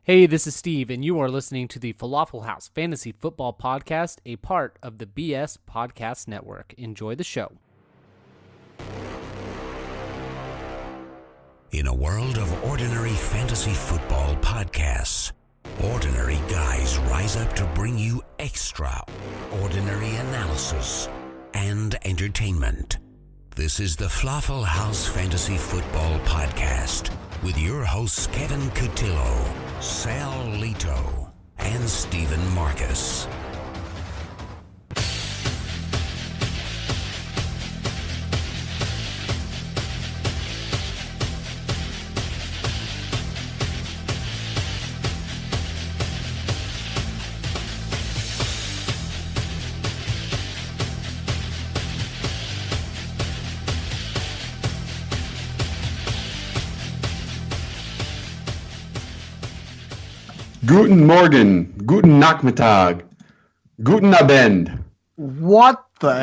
Hey, this is Steve, and you are listening to the Falafel House Fantasy Football Podcast, a part of the BS Podcast Network. Enjoy the show. In a world of ordinary fantasy football podcasts, ordinary guys rise up to bring you extraordinary analysis and entertainment. This is the Falafel House Fantasy Football Podcast with your hosts Kevin Cutillo, Sal Lito, and Stephen Marcus. Guten Morgen, guten Nachmittag, guten Abend. What the?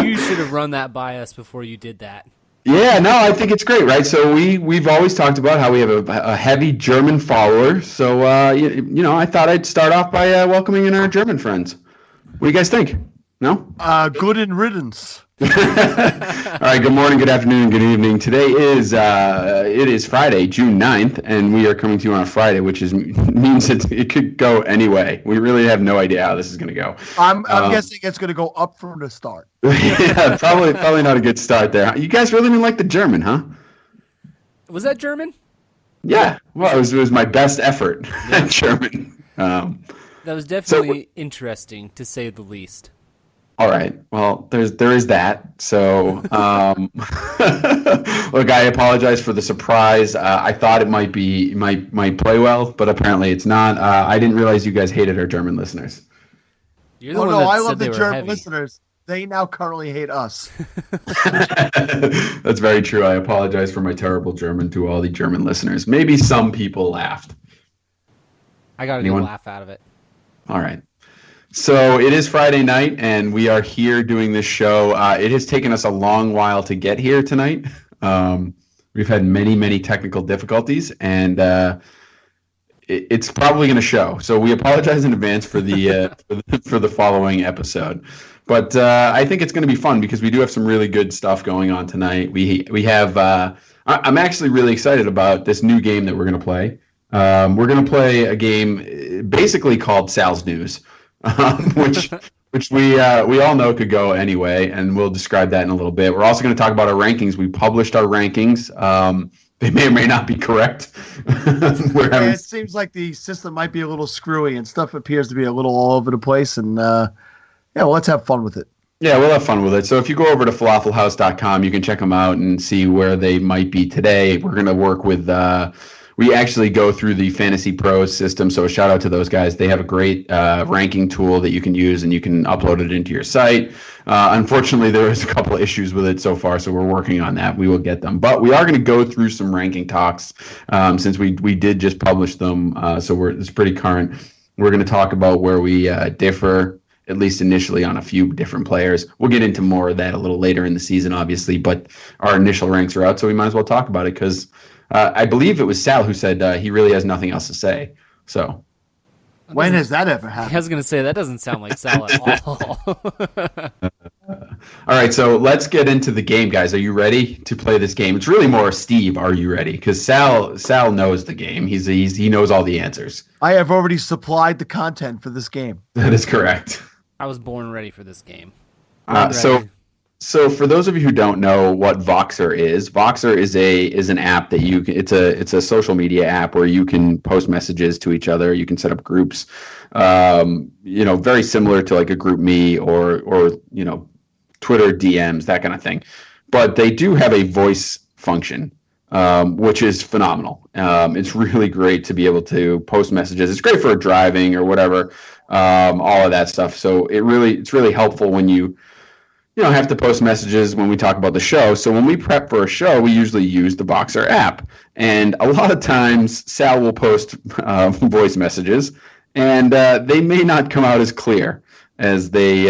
You should have run that by us before you did that. Yeah, no, I think it's great, right? So we've always talked about how we have a heavy German follower. So I thought I'd start off by welcoming in our German friends. What do you guys think? No? Good in riddance. All right, good morning, good afternoon, good evening. Today is it is Friday, June 9th, and we are coming to you on a Friday, which means it could go any way. We really have no idea how this is going to go. I'm guessing it's going to go up from the start. Yeah, probably not a good start there. You guys really didn't like the German, huh? Was that German? Yeah, well, it was my best effort at German. That was definitely interesting, to say the least. All right. Well, there is that. So, look, I apologize for the surprise. I thought it might play well, but apparently it's not. I didn't realize you guys hated our German listeners. You're the one that I said love they the were German heavy. listeners. They now currently hate us. That's very true. I apologize for my terrible German to all the German listeners. Maybe some people laughed. I got a good laugh out of it. All right. So it is Friday night, and we are here doing this show. It has taken us a long while to get here tonight. We've had many technical difficulties, and it's probably going to show. So we apologize in advance for the for the following episode. But I think it's going to be fun because we do have some really good stuff going on tonight. We have. I'm actually really excited about this new game that we're going to play. We're going to play a game basically called Sal's News. which we all know could go anyway, and we'll describe that in a little bit. We're also going to talk about our rankings. We published our rankings. They may or may not be correct. It seems like the system might be a little screwy, and stuff appears to be a little all over the place. And let's have fun with it. Yeah, we'll have fun with it. So if you go over to falafelhouse.com, you can check them out and see where they might be today. We're going to work with. We actually go through the Fantasy Pros system, so a shout out to those guys. They have a great ranking tool that you can use, and you can upload it into your site. Unfortunately, there is a couple of issues with it so far, so we're working on that. We will get them. But we are going to go through some ranking talks since we did just publish them, so it's pretty current. We're going to talk about where we differ, at least initially, on a few different players. We'll get into more of that a little later in the season, obviously, but our initial ranks are out, so we might as well talk about it because I believe it was Sal who said he really has nothing else to say. So, when has that ever happened? I was going to say, that doesn't sound like Sal at all. All right, so let's get into the game, guys. Are you ready to play this game? It's really more Steve, are you ready? Because Sal knows the game. He knows all the answers. I have already supplied the content for this game. That is correct. I was born ready for this game. So for those of you who don't know what Voxer is an app that it's a social media app where you can post messages to each other. You can set up groups, very similar to like a group me or Twitter DMs, that kind of thing. But they do have a voice function, which is phenomenal. It's really great to be able to post messages. It's great for driving or whatever, all of that stuff. So it's really helpful when you have to post messages when we talk about the show. So when we prep for a show, we usually use the Voxer app. And a lot of times Sal will post voice messages, and they may not come out as clear as they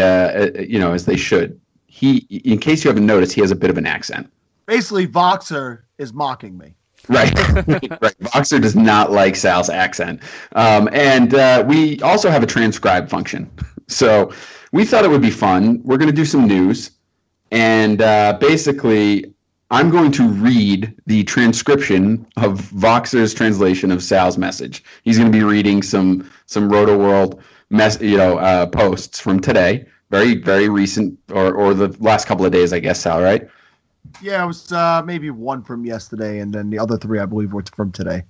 should. In case you haven't noticed, he has a bit of an accent. Basically, Voxer is mocking me. Right. Right. Voxer does not like Sal's accent. And we also have a transcribe function. So we thought it would be fun. We're going to do some news. And basically, I'm going to read the transcription of Voxer's translation of Sal's message. He's going to be reading some Roto World posts from today. Very, very recent, or the last couple of days, I guess, Sal, right? Yeah, it was maybe one from yesterday, and then the other three, I believe, were from today.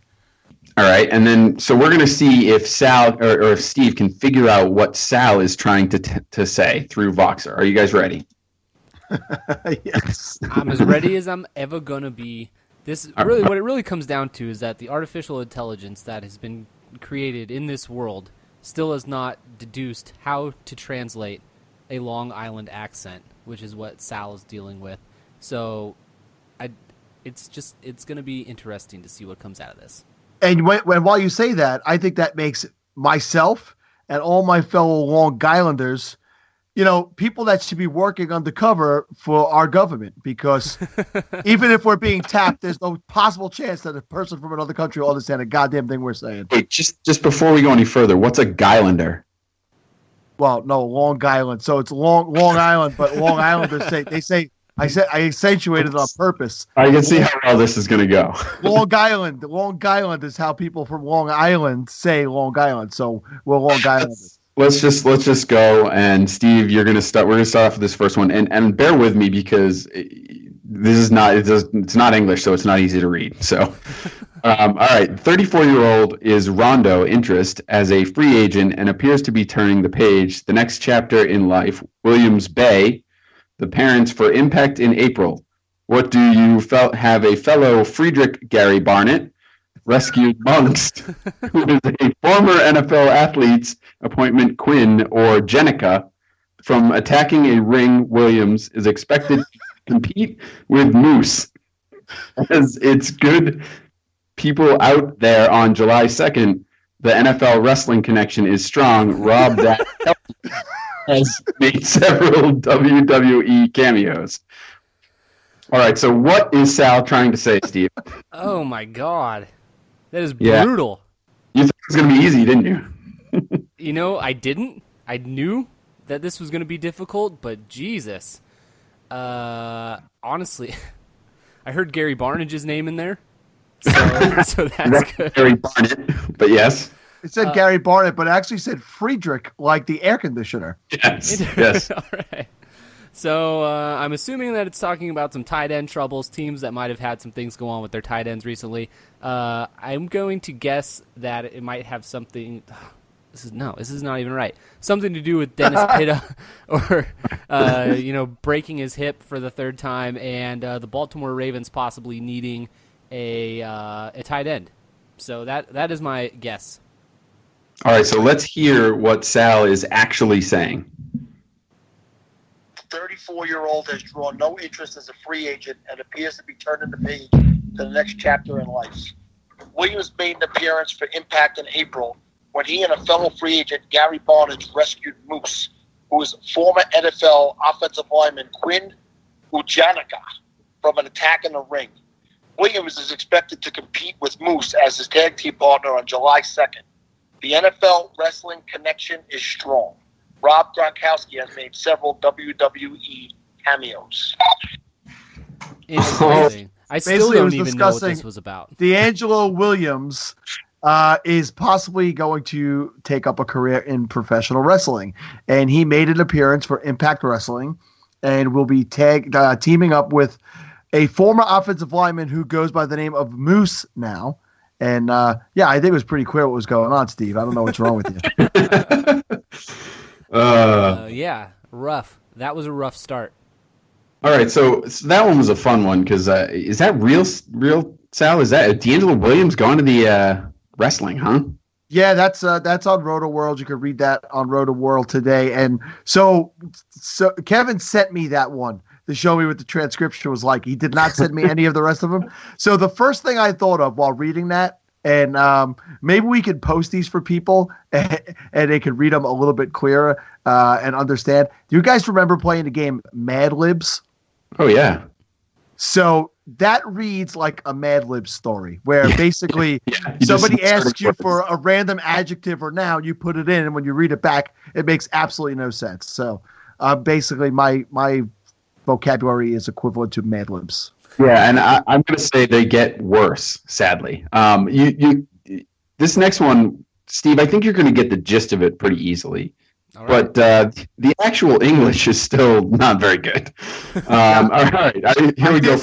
All right, and then so we're going to see if Sal or if Steve can figure out what Sal is trying to say through Voxer. Are you guys ready? Yes. I'm as ready as I'm ever going to be. What it really comes down to is that the artificial intelligence that has been created in this world still has not deduced how to translate a Long Island accent, which is what Sal is dealing with. So, it's going to be interesting to see what comes out of this. And while you say that, I think that makes myself and all my fellow Long Islanders, people that should be working undercover for our government, because even if we're being tapped, there's no possible chance that a person from another country will understand a goddamn thing we're saying. Wait, just before we go any further, what's a Guylander? Well, no, Long Island. So it's Long Island, but Long Islanders say I accentuated it on purpose. I can see how well this is going to go. Long Island is how people from Long Island say Long Island. So we're Long Islanders. Let's just go, and Steve, we're going to start off with this first one, and bear with me because it's not English, so it's not easy to read. So, all right, 34-year-old is Rondo interest as a free agent and appears to be turning the page. The next chapter in life. Williams Bay, the parents for impact in April. What do you have a fellow Friedrich Gary Barnett rescued Monks, who is a former NFL athlete's appointment Quinn or Jenica, from attacking a ring? Williams is expected to compete with Moose, as it's good people out there on July 2nd. The NFL wrestling connection is strong. Rob that has made several WWE cameos. All right, so what is Sal trying to say, Steve? Oh my God, that is brutal. You thought it was going to be easy, didn't you? I didn't. I knew that this was going to be difficult, but Jesus. Honestly, I heard Gary Barnage's name in there, so that's good. Gary Barnett, but yes. It said Gary Barnett, but it actually said Friedrich, like the air conditioner. Yes. All right. So I'm assuming that it's talking about some tight end troubles, teams that might have had some things go on with their tight ends recently. I'm going to guess that it might have something. This is not even right. Something to do with Dennis Pitta, or breaking his hip for the third time, and the Baltimore Ravens possibly needing a tight end. So that is my guess. All right, so let's hear what Sal is actually saying. 34-year-old has drawn no interest as a free agent and appears to be turning the page to the next chapter in life. Williams made an appearance for Impact in April when he and a fellow free agent, Gary Barnage, rescued Moose, who is former NFL offensive lineman Quinn Ujanica, from an attack in the ring. Williams is expected to compete with Moose as his tag team partner on July 2nd. The NFL wrestling connection is strong. Rob Gronkowski has made several WWE cameos. Interesting. I still don't even know what this was about. D'Angelo Williams is possibly going to take up a career in professional wrestling, and he made an appearance for Impact Wrestling, and will be teaming up with a former offensive lineman who goes by the name of Moose now. And I think it was pretty clear what was going on, Steve. I don't know what's wrong with you. Rough. That was a rough start. All right, so that one was a fun one because is that real, Sal? Is that D'Angelo Williams going to the wrestling, huh? Yeah, that's on Roto World. You can read that on Roto World today. And so Kevin sent me that one to show me what the transcription was like. He did not send me any of the rest of them. So the first thing I thought of while reading that, and maybe we could post these for people and they could read them a little bit clearer and understand. Do you guys remember playing the game Mad Libs? Oh, yeah. So that reads like a Mad Lib story where basically you somebody just asks you words. for a random adjective or noun, you put it in, and when you read it back, it makes absolutely no sense. So basically, my vocabulary is equivalent to Mad Libs. Yeah, and I'm going to say they get worse, sadly. This next one, Steve, I think you're going to get the gist of it pretty easily. All right. But the actual English is still not very good. All right, here we go.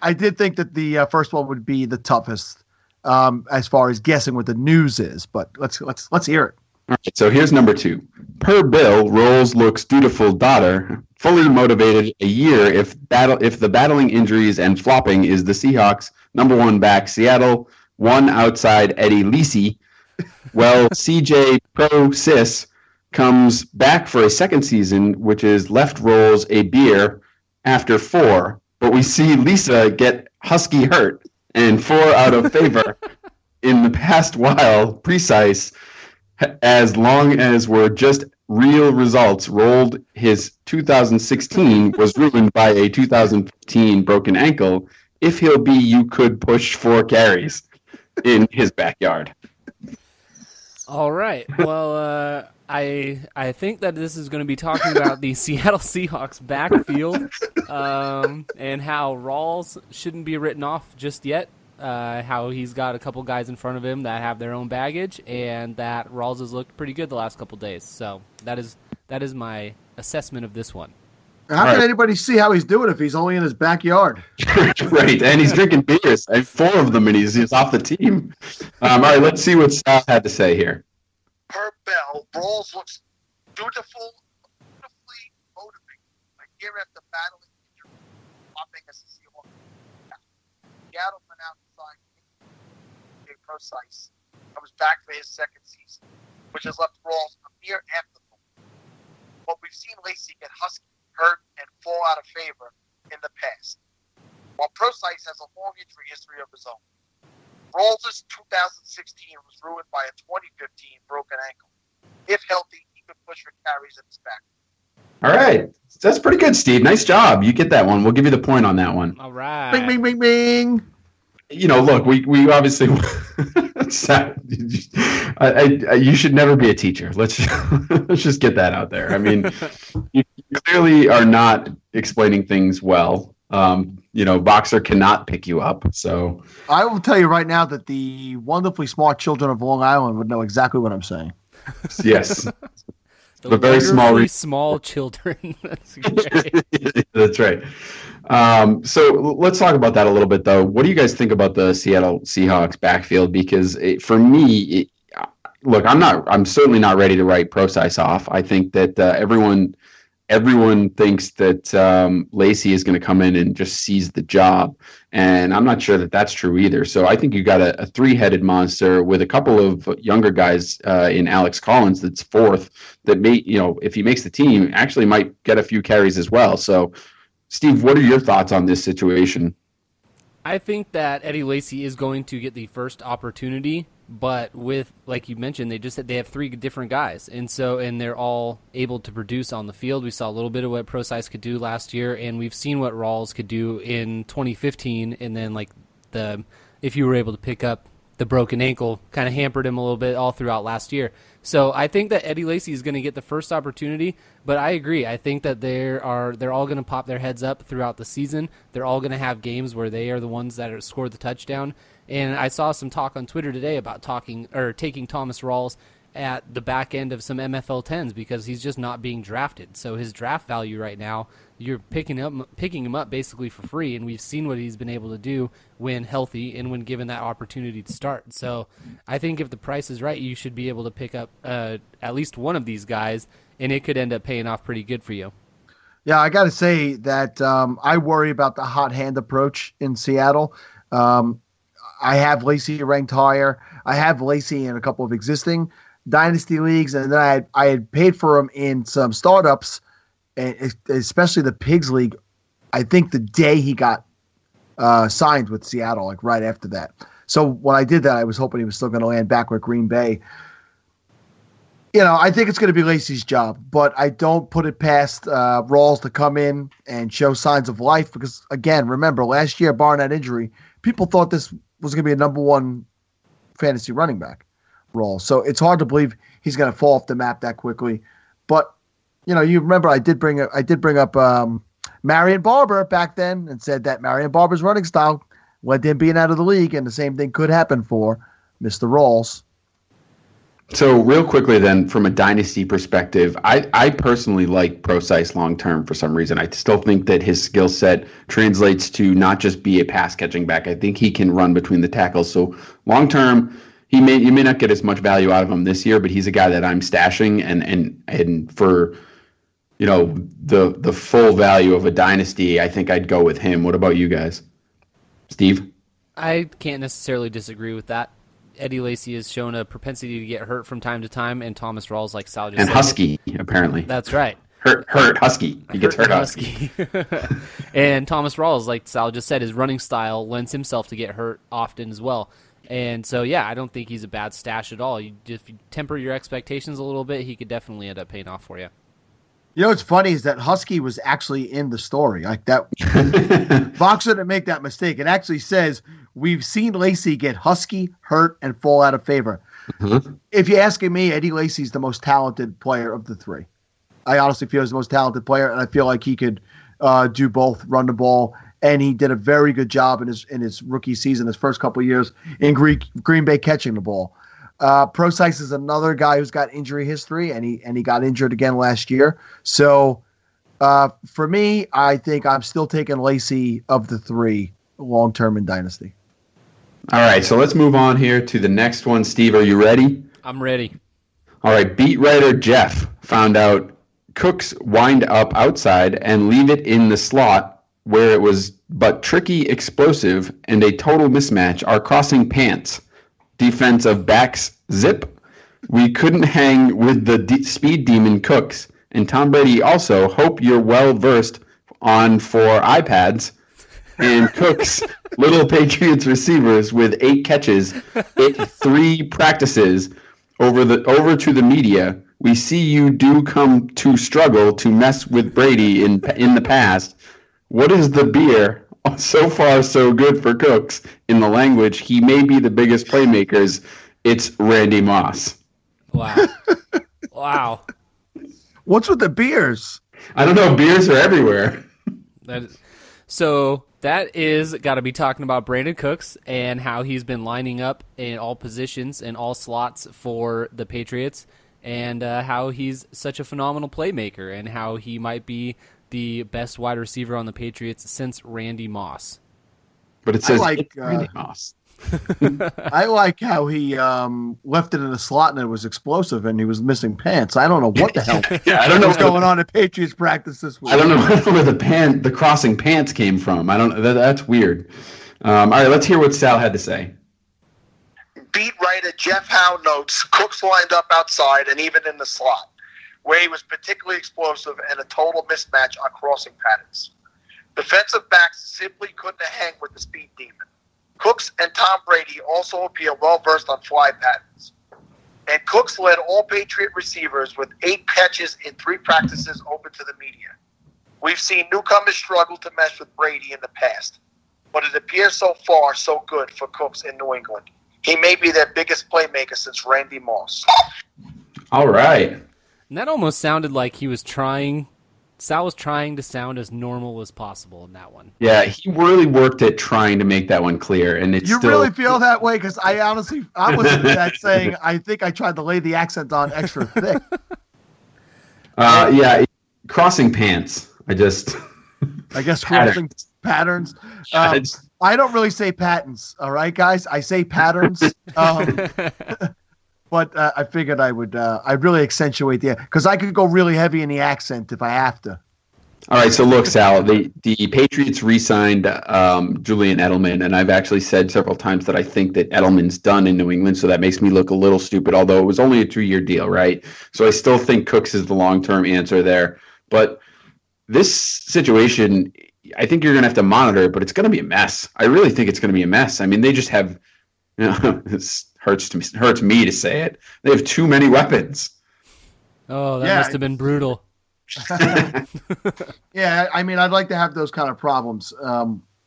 I did think that the first one would be the toughest as far as guessing what the news is, but let's hear it. All right, so here's number 2. Per Bill, Rolls looks dutiful daughter, fully motivated a year if the battling injuries and flopping is the Seahawks' number 1 back. Seattle, 1 outside Eddie Lacy. Well, CJ Pro Sis comes back for a second season, which is left Rolls a beer after 4. But we see Lisa get Husky hurt and 4 out of favor in the past while precise. As long as were just real results, rolled his 2016 was ruined by a 2015 broken ankle. If he'll be, you could push 4 carries in his backyard. All right. Well, I think that this is going to be talking about the Seattle Seahawks backfield and how Rawls shouldn't be written off just yet. How he's got a couple guys in front of him that have their own baggage, and that Rawls has looked pretty good the last couple days. So that is my assessment of this one. How can anybody see how he's doing if he's only in his backyard? Right, and he's drinking beers, and 4 of them, and he's off the team. All right, let's see what Sal had to say here. Per Bell, Rawls looks beautifully motivated. A year after battling injury, popping as a Seahawks. Seattle went out and signed Precise. Comes back for his second season, which has left Rawls a mere afterthought. But we've seen Lacy get Husky hurt and fall out of favor in the past, while Precise has a long injury history of his own. Rawls' 2016 was ruined by a 2015 broken ankle. If healthy, he could push for carries in his back. All right. That's pretty good, Steve. Nice job. You get that one. We'll give you the point on that one. All right. Bing, bing, bing, bing. You know, look, we obviously you should never be a teacher. Let's just get that out there. I mean, you clearly are not explaining things well. Boxer cannot pick you up. So I will tell you right now that the wonderfully smart children of Long Island would know exactly what I'm saying. yes. The very small children. That's great. That's right. So let's talk about that a little bit, though. What do you guys think about the Seattle Seahawks backfield? Because for me, look, I'm certainly not ready to write Precise off. I think that everyone thinks that Lacy is going to come in and just seize the job. And I'm not sure that that's true either. So I think you got a 3-headed monster with a couple of younger guys in Alex Collins that's 4th that may, if he makes the team, actually might get a few carries as well. So, Steve, what are your thoughts on this situation? I think that Eddie Lacy is going to get the first opportunity, but with, like you mentioned, they have 3 different guys, and they're all able to produce on the field. We saw a little bit of what Precise could do last year, and we've seen what Rawls could do in 2015, and then if you were able to pick up the broken ankle, kind of hampered him a little bit all throughout last year. So I think that Eddie Lacy is going to get the first opportunity, but I agree. I think that they're all going to pop their heads up throughout the season. They're all going to have games where they are the ones that scored the touchdown. And I saw some talk on Twitter today about taking Thomas Rawls at the back end of some MFL 10s because he's just not being drafted. So his draft value right now, you're picking him up basically for free, and we've seen what he's been able to do when healthy and when given that opportunity to start. So I think if the price is right, you should be able to pick up at least one of these guys, and it could end up paying off pretty good for you. Yeah, I got to say that I worry about the hot hand approach in Seattle. I have Lacy ranked higher. I have Lacy in a couple of existing dynasty leagues, and then I had paid for him in some startups, and especially the Pigs League. I think the day he got signed with Seattle, like right after that. So when I did that, I was hoping he was still going to land back with Green Bay. I think it's going to be Lacey's job, but I don't put it past Rawls to come in and show signs of life because, again, remember, last year, barring that injury, people thought this was going to be a number one fantasy running back, Rawls. So it's hard to believe he's going to fall off the map that quickly. But, you remember I did bring up Marion Barber back then and said that Marion Barber's running style led to him being out of the league, and the same thing could happen for Mr. Rawls. So real quickly then, from a dynasty perspective, I personally like Procise long-term for some reason. I still think that his skill set translates to not just be a pass-catching back. I think he can run between the tackles. So long-term, you may not get as much value out of him this year, but he's a guy that I'm stashing. And for, the full value of a dynasty, I think I'd go with him. What about you guys? Steve? I can't necessarily disagree with that. Eddie Lacy has shown a propensity to get hurt from time to time, and Thomas Rawls, like Sal just said. And Husky, apparently. That's right. Hurt Husky. He gets hurt Husky. And Thomas Rawls, like Sal just said, his running style lends himself to get hurt often as well. And so, yeah, I don't think he's a bad stash at all. If you temper your expectations a little bit, he could definitely end up paying off for you. What's funny is that Husky was actually in the story. Like that, Vox didn't make that mistake. It actually says, we've seen Lacy get Husky, hurt, and fall out of favor. Mm-hmm. If you're asking me, Eddie Lacy's the most talented player of the three. I honestly feel he's the most talented player, and I feel like he could do both, run the ball, and he did a very good job in his rookie season, his first couple of years in Green Bay catching the ball. Procise is another guy who's got injury history, and he got injured again last year. So for me, I think I'm still taking Lacy of the three long-term in Dynasty. All right, so let's move on here to the next one. Steve, are you ready? I'm ready. All right, beat writer Jeff found out Cooks wind up outside and leave it in the slot where it was but tricky, explosive, and a total mismatch are crossing pants. Defense of backs zip. We couldn't hang with the speed demon Cooks. And Tom Brady also, hope you're well versed on for iPads. And Cooks, little Patriots receivers with 8 catches, 3 practices over to the media. We see you do come to struggle to mess with Brady in the past. What is the beer? So far, so good for Cooks. In the language, he may be the biggest playmakers. It's Randy Moss. Wow. Wow. What's with the beers? I don't know. Beers are everywhere. That is got to be talking about Brandon Cooks and how he's been lining up in all positions and all slots for the Patriots, and how he's such a phenomenal playmaker, and how he might be the best wide receiver on the Patriots since Randy Moss. But it says Randy Moss. I like how he left it in a slot and it was explosive and he was missing pants. I don't know what the hell I don't know what's going on at Patriots practice this week. I don't know where the crossing pants came from. I don't. That's weird. All right, let's hear what Sal had to say. Beat writer Jeff Howe notes Cooks lined up outside and even in the slot, where he was particularly explosive and a total mismatch on crossing patterns. Defensive backs simply couldn't hang with the speed demon. Cooks and Tom Brady also appear well-versed on fly patterns. And Cooks led all Patriot receivers with 8 catches in 3 practices open to the media. We've seen newcomers struggle to mess with Brady in the past, but it appears so far so good for Cooks in New England. He may be their biggest playmaker since Randy Moss. All right. And that almost sounded like Sal was trying to sound as normal as possible in that one. Yeah, he really worked at trying to make that one clear, and it's still... really feel that way? Because I was in that saying, I think I tried to lay the accent on extra thick. Yeah, crossing pants. I guess crossing patterns. I don't really say patents, all right, guys? I say patterns. But I figured I'd really accentuate because I could go really heavy in the accent if I have to. All right, so look, Sal, the Patriots re-signed Julian Edelman, and I've actually said several times that I think that Edelman's done in New England, so that makes me look a little stupid, although it was only a 2-year deal, right? So I still think Cooks is the long-term answer there. But this situation, I think you're going to have to monitor it, but it's going to be a mess. I really think it's going to be a mess. I mean, they just have, this hurts me to say it, they have too many weapons. Oh, that Yeah, must have been brutal. Yeah, I mean, I'd like to have those kind of problems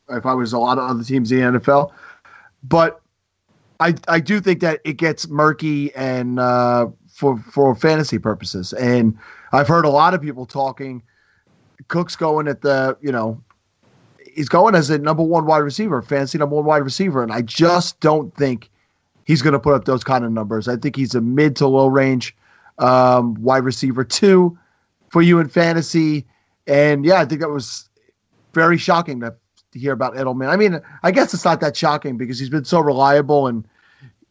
if I was a lot of other teams in the NFL. But I do think that it gets murky and for fantasy purposes. And I've heard a lot of people talking. Cook's going at he's going as a number one wide receiver, fantasy number one wide receiver, and I just don't think he's going to put up those kind of numbers. I think he's a mid to low range wide receiver 2 for you in fantasy. And yeah, I think that was very shocking to hear about Edelman. I mean, I guess it's not that shocking because he's been so reliable and,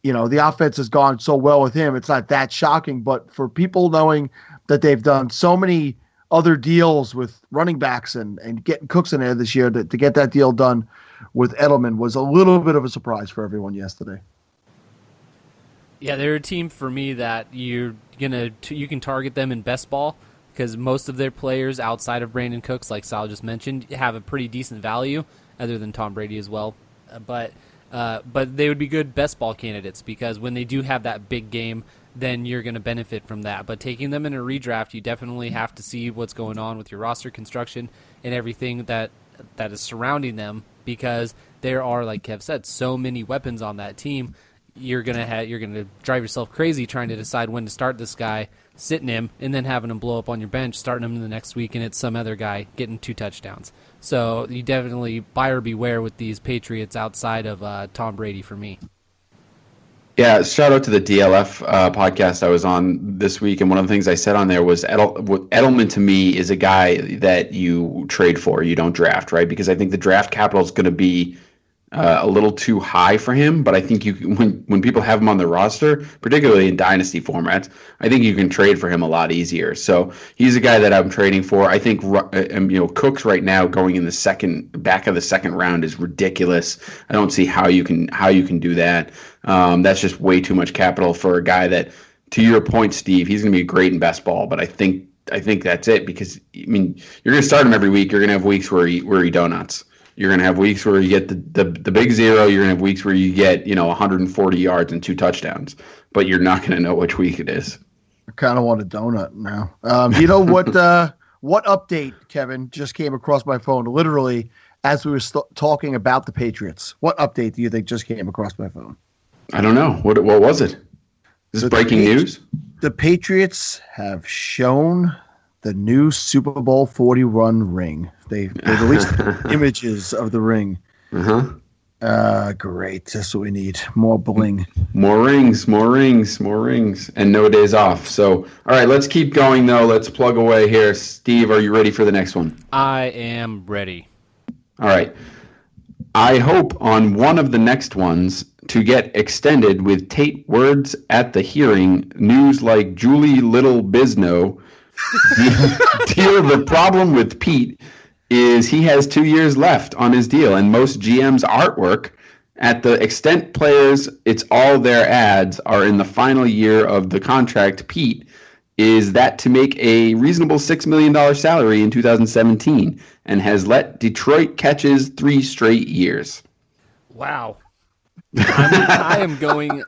the offense has gone so well with him. It's not that shocking, but for people knowing that they've done so many other deals with running backs and getting Cooks in there this year to get that deal done with Edelman was a little bit of a surprise for everyone yesterday. Yeah, they're a team for me that you can target them in best ball because most of their players outside of Brandon Cooks, like Sal just mentioned, have a pretty decent value, other than Tom Brady as well. But they would be good best ball candidates because when they do have that big game, then you're going to benefit from that. But taking them in a redraft, you definitely have to see what's going on with your roster construction and everything that is surrounding them because there are, like Kev said, so many weapons on that team. You're gonna drive yourself crazy trying to decide when to start this guy, sitting him, and then having him blow up on your bench, starting him the next week, and it's some other guy getting 2 touchdowns. So you definitely buyer beware with these Patriots outside of Tom Brady for me. Yeah, shout out to the DLF podcast I was on this week, and one of the things I said on there was Edelman to me is a guy that you trade for, you don't draft, right? Because I think the draft capital is going to be a little too high for him, but I think when people have him on the roster, particularly in dynasty formats, I think you can trade for him a lot easier. So he's a guy that I'm trading for. I think Cooks right now going in the back of the second round is ridiculous. I don't see how you can do that. That's just way too much capital for a guy that, to your point, Steve, he's going to be great in best ball, but I think that's it because you're going to start him every week. You're going to have weeks where he donuts. You're going to have weeks where you get the big zero. You're going to have weeks where you get 140 yards and 2 touchdowns, but you're not going to know which week it is. I kind of want a donut now. You know what? What update, Kevin, just came across my phone literally as we were talking about the Patriots? What update do you think just came across my phone? I don't know. What was it? Is this breaking news? The Patriots have shown the new Super Bowl 41 ring. They released images of the ring. Great. That's what we need. More bling. More rings. And no days off. So, all right, let's keep going, though. Let's plug away here. Steve, are you ready for the next one? I am ready. All right. I hope on one of the next ones to get extended with Tate words at the hearing, news like Julie Little Bisno. Deal. The problem with Pete is he has 2 years left on his deal, and most GM's artwork at the extent players, it's all their ads are in the final year of the contract. Pete is that to make a reasonable $6 million salary in 2017 and has let Detroit catches 3 straight years. Wow. I'm going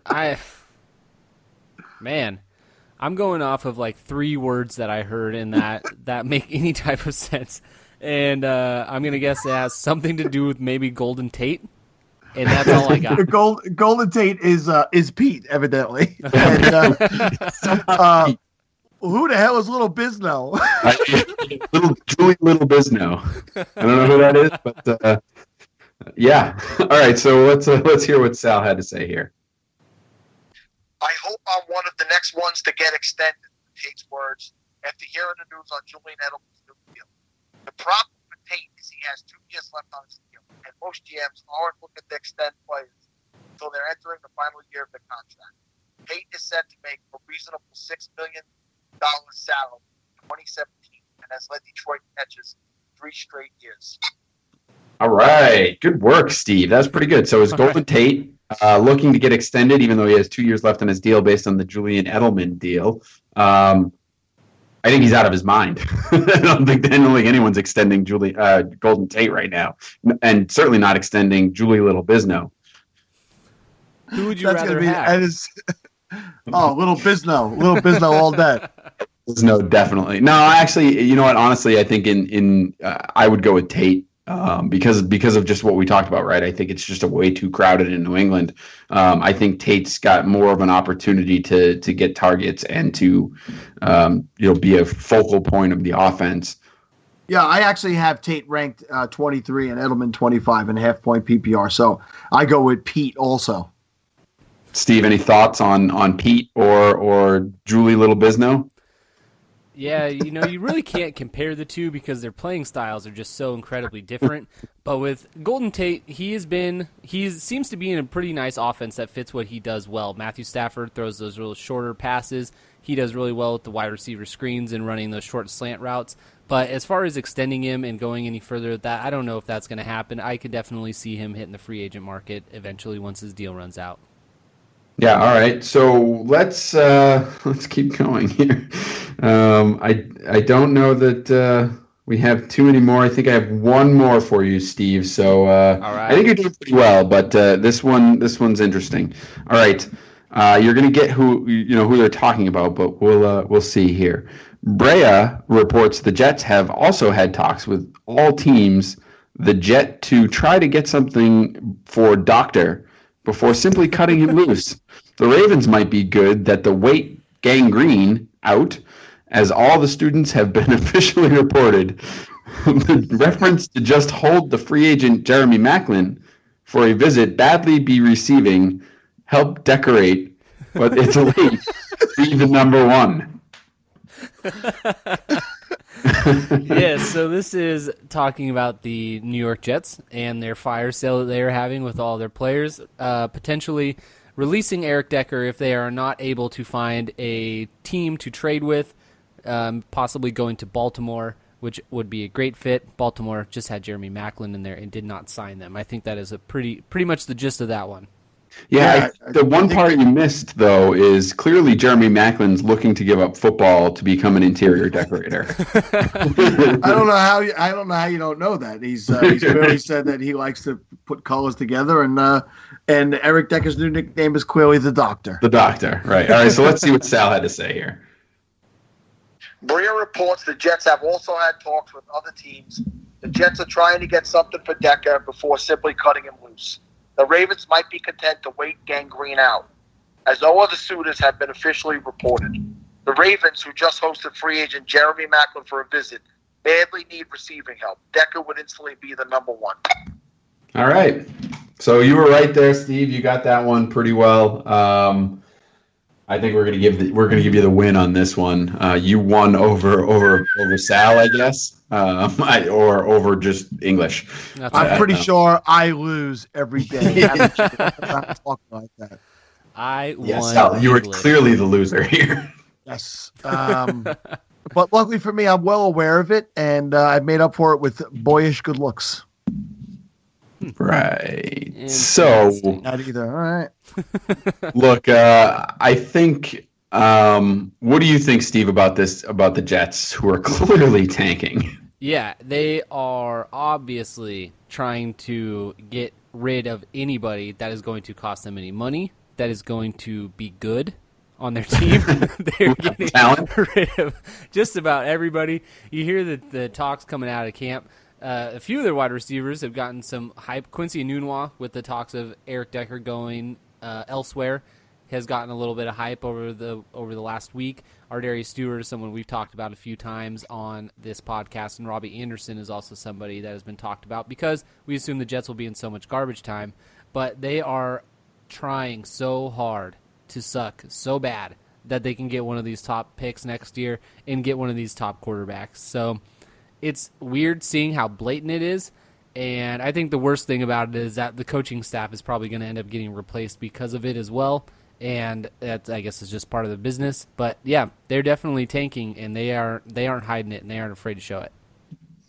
off of like 3 words that I heard in that make any type of sense. And I'm going to guess it has something to do with maybe Golden Tate. And that's all I got. Golden Tate is Pete, evidently. And, who the hell is Little Bisno? Julie Little Bisno. I don't know who that is, but yeah. All right, so let's hear what Sal had to say here. I hope I'm one of the next ones to get extended. Tate's words after hearing the news on Julian Edelman's new deal. The problem with Tate is he has 2 years left on his deal, and most GMs aren't looking to extend players until they're entering the final year of the contract. Tate is set to make a reasonable $6 million salary in 2017 and has led Detroit catches 3 straight years. All right. Good work, Steve. That's pretty good. So is Golden Tate looking to get extended, even though he has 2 years left on his deal based on the Julian Edelman deal? I think he's out of his mind. I don't think anyone's extending Golden Tate right now, and certainly not extending Julie Little Bisno. Who would you rather have? Little Bisno all day. No, definitely. No, actually, you know what? Honestly, I think I would go with Tate because of just what we talked about, right? I think it's just a way too crowded in New England. I think Tate's got more of an opportunity to get targets and to be a focal point of the offense. Yeah, I actually have Tate ranked 23 and Edelman 25 in half-point PPR, so I go with Pete also. Steve, any thoughts on Pete or Julie Little Bisno? Yeah, you really can't compare the two because their playing styles are just so incredibly different. But with Golden Tate, he seems to be in a pretty nice offense that fits what he does well. Matthew Stafford throws those real shorter passes. He does really well with the wide receiver screens and running those short slant routes. But as far as extending him and going any further with that, I don't know if that's going to happen. I could definitely see him hitting the free agent market eventually once his deal runs out. Yeah, all right. So let's keep going here. I don't know that we have too many more. I think I have one more for you, Steve. So all right. I think you're doing pretty well, but this one's interesting. All right, you're gonna get who they're talking about, but we'll see here. Brea reports the Jets have also had talks with all teams. The Jet to try to get something for Doctor before simply cutting him loose. The Ravens might be good that the weight gangrene out, as all the students have been officially reported. The reference to just hold the free agent Jeremy Maclin for a visit badly be receiving help decorate, but it's late. Even number one. Yeah, so this is talking about the New York Jets and their fire sale that they are having with all their players, potentially releasing Eric Decker if they are not able to find a team to trade with, possibly going to Baltimore, which would be a great fit. Baltimore just had Jeremy Maclin in there and did not sign them. I think that is a pretty much the gist of that one. Yeah, the one part you missed, though, is clearly Jeremy Macklin's looking to give up football to become an interior decorator. I don't know how you don't know that. He's clearly said that he likes to put colors together, and Eric Decker's new nickname is clearly the Doctor. The Doctor, right? All right, so let's see what Sal had to say here. Brea reports the Jets have also had talks with other teams. The Jets are trying to get something for Decker before simply cutting him loose. The Ravens might be content to wait gangrene out, as no other suitors have been officially reported. The Ravens, who just hosted free agent Jeremy Maclin for a visit, badly need receiving help. Decker would instantly be the number one. All right. So you were right there, Steve. You got that one pretty well. I think we're gonna give you the win on this one. You won over Sal, I guess. Or over just English. I'm pretty sure I lose every day. I'm not talking like that. I won. Yes, Sal, you were clearly the loser here. Yes. But luckily for me, I'm well aware of it, and I've made up for it with boyish good looks. Right. So, not either. All right. Look, I think. What do you think, Steve, about the Jets, who are clearly tanking? Yeah, they are obviously trying to get rid of anybody that is going to cost them any money, that is going to be good on their team. They're getting rid of just about everybody. You hear the talks coming out of camp. A few of their wide receivers have gotten some hype. Quincy Enunwa, with the talks of Eric Decker going elsewhere, has gotten a little bit of hype over the last week. Ardarius Stewart is someone we've talked about a few times on this podcast, and Robbie Anderson is also somebody that has been talked about because we assume the Jets will be in so much garbage time. But they are trying so hard to suck so bad that they can get one of these top picks next year and get one of these top quarterbacks. So it's weird seeing how blatant it is, and I think the worst thing about it is that the coaching staff is probably going to end up getting replaced because of it as well, and that, I guess, is just part of the business. But yeah, they're definitely tanking, and they aren't hiding it, and they aren't afraid to show it.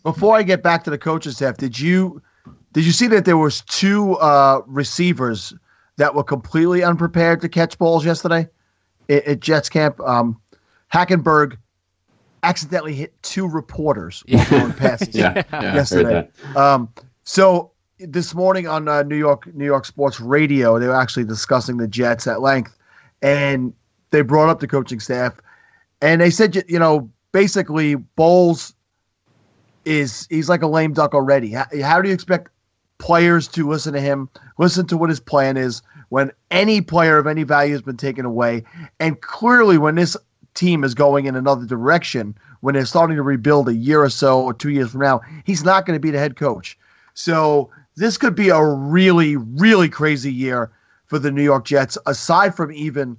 Before I get back to the coaching staff, did you see that there was two receivers that were completely unprepared to catch balls yesterday at Jets camp? Hackenberg accidentally hit two reporters on passes yesterday. So this morning on New York Sports Radio, they were actually discussing the Jets at length, and they brought up the coaching staff, And they said, basically Bowles he's like a lame duck already. How do you expect players to listen to him, listen to what his plan is when any player of any value has been taken away? And clearly when this team is going in another direction, when they're starting to rebuild a year or so or 2 years from now, he's not going to be the head coach. So this could be a really, really crazy year for the New York Jets, aside from even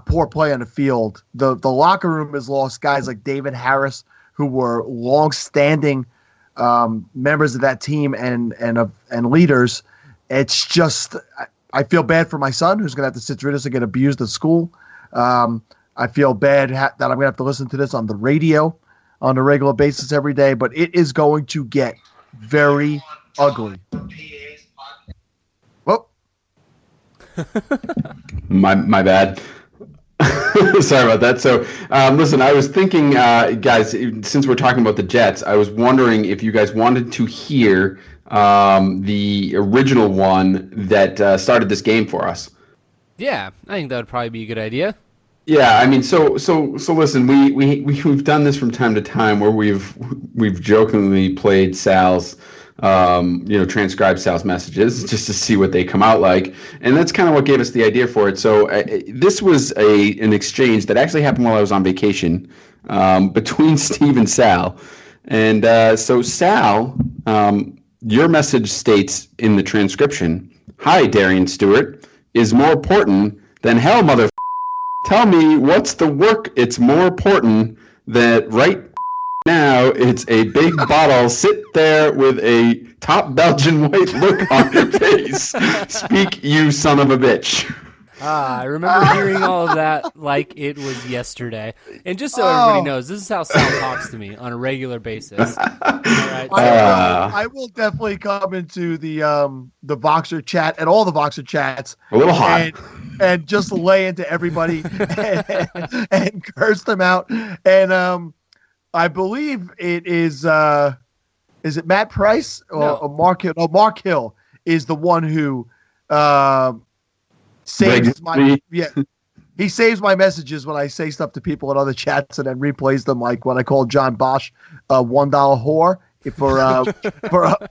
poor play on the field. The locker room has lost guys like David Harris, who were long-standing members of that team and leaders. It's just, I feel bad for my son, who's going to have to sit through this and get abused at school. I feel bad that I'm going to have to listen to this on the radio on a regular basis every day, but it is going to get very ugly. Whoop. My bad. Sorry about that. So, listen, I was thinking, guys, since we're talking about the Jets, I was wondering if you guys wanted to hear the original one that started this game for us. Yeah, I think that would probably be a good idea. Yeah, I mean, so listen, we've done this from time to time where we've jokingly played Sal's, transcribed Sal's messages just to see what they come out like, and that's kind of what gave us the idea for it. So this was an exchange that actually happened while I was on vacation between Steve and Sal, and so Sal, your message states in the transcription, "Hi, Darian Stewart, is more important than hell, mother. Tell me what's the work. It's more important that right now it's a big bottle. Sit there with a top Belgian white look on your face. Speak, you son of a bitch." I remember hearing all of that like it was yesterday. And just so everybody knows, this is how Sal talks to me on a regular basis. All right, so, I will definitely come into the Voxer chat and all the Voxer chats a little hot and just lay into everybody and curse them out. And I believe it is it Matt Price or Mark Hill? No, Mark Hill is the one who saves he saves my messages when I say stuff to people in other chats and then replays them, like when I call John Bosch a $1 whore for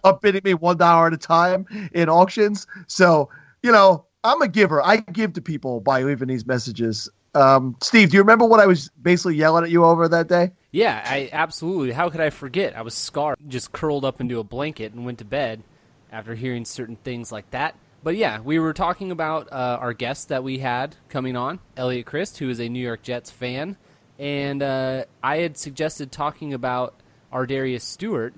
upbidding me $1 at a time in auctions. So, I'm a giver. I give to people by leaving these messages. Steve, do you remember what I was basically yelling at you over that day? Yeah, I absolutely. How could I forget? I was scarred, just curled up into a blanket and went to bed after hearing certain things like that. But yeah, we were talking about our guest that we had coming on, Elliot Christ, who is a New York Jets fan. And I had suggested talking about Ardarius Stewart,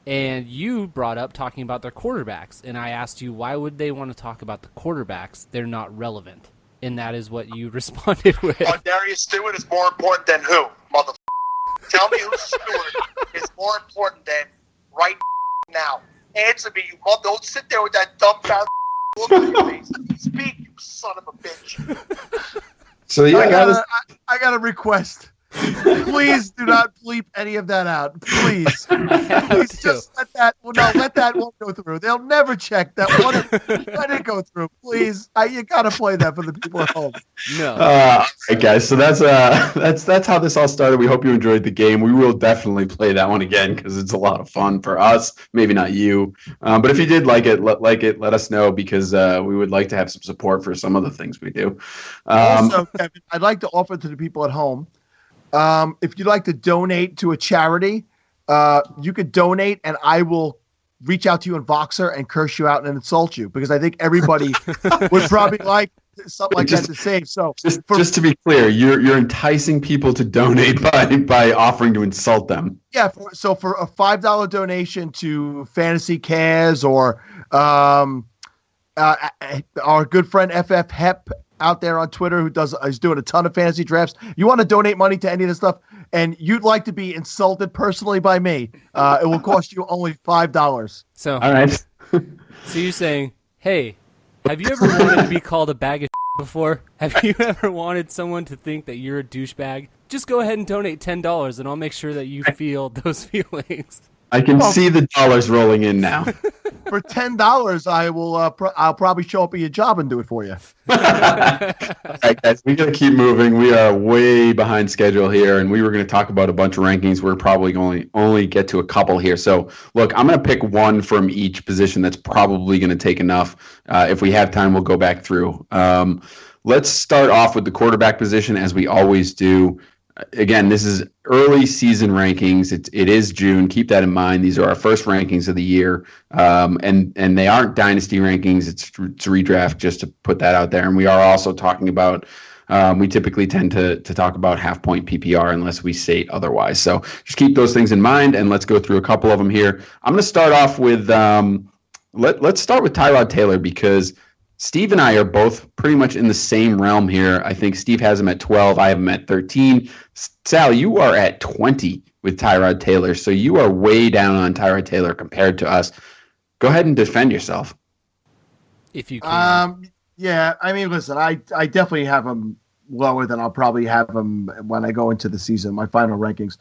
and you brought up talking about their quarterbacks. And I asked you, why would they want to talk about the quarterbacks? They're not relevant. And that is what you responded with. Ardarius Stewart is more important than who, mother? Tell me who Stewart is more important than right now. Answer me, you mother. Don't sit there with that dumbfounded look on your face. Speak, you son of a bitch. So yeah, I got a request. Please do not bleep any of that out. Please just let that one go through. They'll never check that one. Let it go through, please. You gotta play that for the people at home. No. All right, guys. So that's how this all started. We hope you enjoyed the game. We will definitely play that one again because it's a lot of fun for us. Maybe not you, but if you did like it, let us know because we would like to have some support for some of the things we do. Also, Kevin, I'd like to offer to the people at home. If you'd like to donate to a charity, you could donate and I will reach out to you in Voxer and curse you out and insult you because I think everybody would probably like something like that to save. So just to be clear, you're enticing people to donate by offering to insult them. Yeah. So for a $5 donation to Fantasy Cares or our good friend FF Hep out there on Twitter who is doing a ton of fantasy drafts. You want to donate money to any of this stuff and you'd like to be insulted personally by me, it will cost you only $5. So, all right. So you're saying, hey, have you ever wanted to be called a bag of before? Have you ever wanted someone to think that you're a douchebag? Just go ahead and donate $10 and I'll make sure that you feel those feelings. I can Well- see the dollars rolling in now. For $10, I will. I'll probably show up at your job and do it for you. All right, guys, we got to keep moving. We are way behind schedule here, and we were going to talk about a bunch of rankings. We're probably going to only get to a couple here. So, look, I'm going to pick one from each position that's probably going to take enough. If we have time, we'll go back through. Let's start off with the quarterback position, as we always do. Again, this is early season rankings. It is June. Keep that in mind. These are our first rankings of the year, and they aren't dynasty rankings. It's redraft, just to put that out there. And we are also talking about. We typically tend to talk about half point PPR unless we state otherwise. So just keep those things in mind, and let's go through a couple of them here. I'm going to start off with let's start with Tyrod Taylor, because Steve and I are both pretty much in the same realm here. I think Steve has him at 12. I have him at 13. Sal, you are at 20 with Tyrod Taylor. So you are way down on Tyrod Taylor compared to us. Go ahead and defend yourself. If you can. Yeah, I mean, listen, I definitely have him lower than I'll probably have him when I go into the season, my final rankings.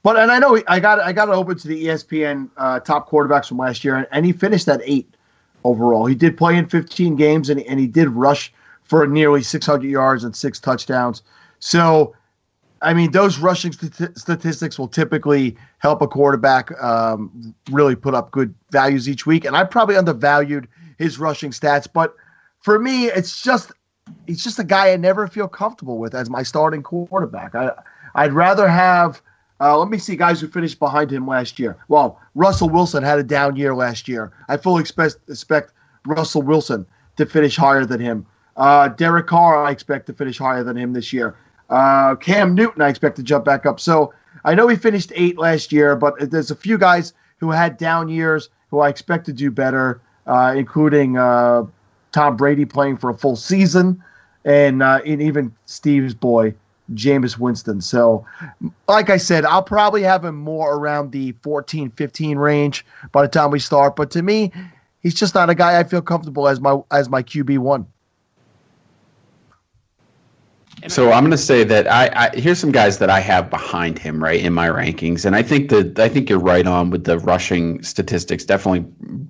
But and I know I got it open to the ESPN top quarterbacks from last year, and he finished at 8 overall. He did play in 15 games, and he did rush for nearly 600 yards and 6 touchdowns. So, I mean, those rushing statistics will typically help a quarterback really put up good values each week. And I probably undervalued his rushing stats, but for me, he's just a guy I never feel comfortable with as my starting quarterback. I'd rather have let me see guys who finished behind him last year. Well, Russell Wilson had a down year last year. I fully expect Russell Wilson to finish higher than him. Derek Carr, I expect to finish higher than him this year. Cam Newton, I expect to jump back up. So I know he finished 8 last year, but there's a few guys who had down years who I expect to do better, including Tom Brady playing for a full season, and even Steve's boy, Jameis Winston. So, like I said, I'll probably have him more around the 14, 15 range by the time we start. But to me, he's just not a guy I feel comfortable as my QB1. So I'm going to say that I here's some guys that I have behind him, right, in my rankings, and I think you're right on with the rushing statistics. Definitely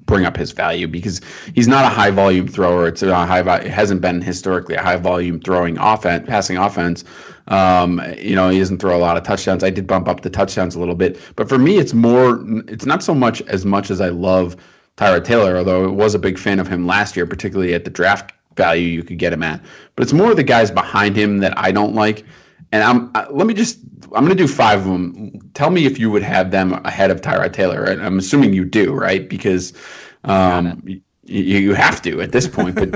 bring up his value because he's not a high volume thrower. It hasn't been historically a high volume passing offense. He doesn't throw a lot of touchdowns. I did bump up the touchdowns a little bit, but for me, it's not so much as I love Tyrod Taylor, although I was a big fan of him last year, particularly at the draft value you could get him at. But it's more the guys behind him that I don't like. And I'm going to do 5 of them. Tell me if you would have them ahead of Tyrod Taylor. And I'm assuming you do, right? Because you have to at this point. But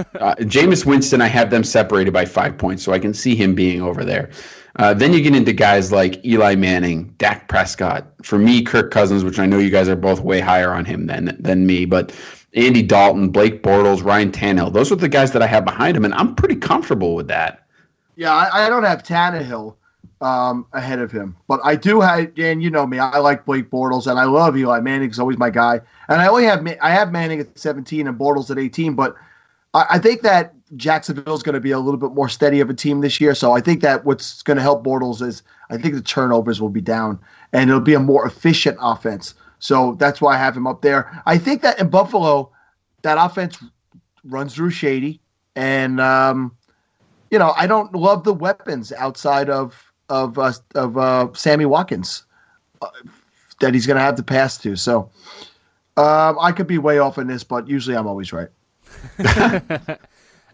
Jameis Winston, I have them separated by 5 points, so I can see him being over there. Then you get into guys like Eli Manning, Dak Prescott. For me, Kirk Cousins, which I know you guys are both way higher on him than me, but Andy Dalton, Blake Bortles, Ryan Tannehill. Those are the guys that I have behind him, and I'm pretty comfortable with that. Yeah, I don't have Tannehill ahead of him, but I do have, and you know me, I like Blake Bortles, and I love Eli Manning. He's always my guy. And I have Manning at 17 and Bortles at 18, but I think that Jacksonville's going to be a little bit more steady of a team this year. So I think that what's going to help Bortles is I think the turnovers will be down, and it'll be a more efficient offense. So that's why I have him up there. I think that in Buffalo, that offense runs through Shady, and I don't love the weapons outside of Sammy Watkins that he's going to have to pass to. So I could be way off in this, but usually I'm always right.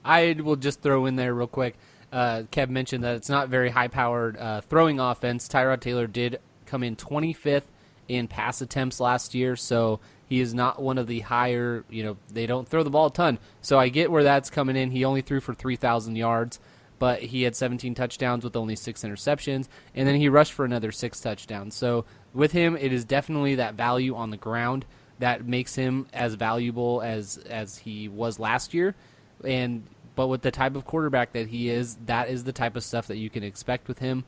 I will just throw in there real quick. Kev mentioned that it's not very high-powered throwing offense. Tyrod Taylor did come in 25th in pass attempts last year, so he is not one of the higher, they don't throw the ball a ton. So I get where that's coming in. He only threw for 3,000 yards, but he had 17 touchdowns with only 6 interceptions, and then he rushed for another 6 touchdowns. So with him, it is definitely that value on the ground that makes him as valuable as he was last year. But with the type of quarterback that he is, that is the type of stuff that you can expect with him.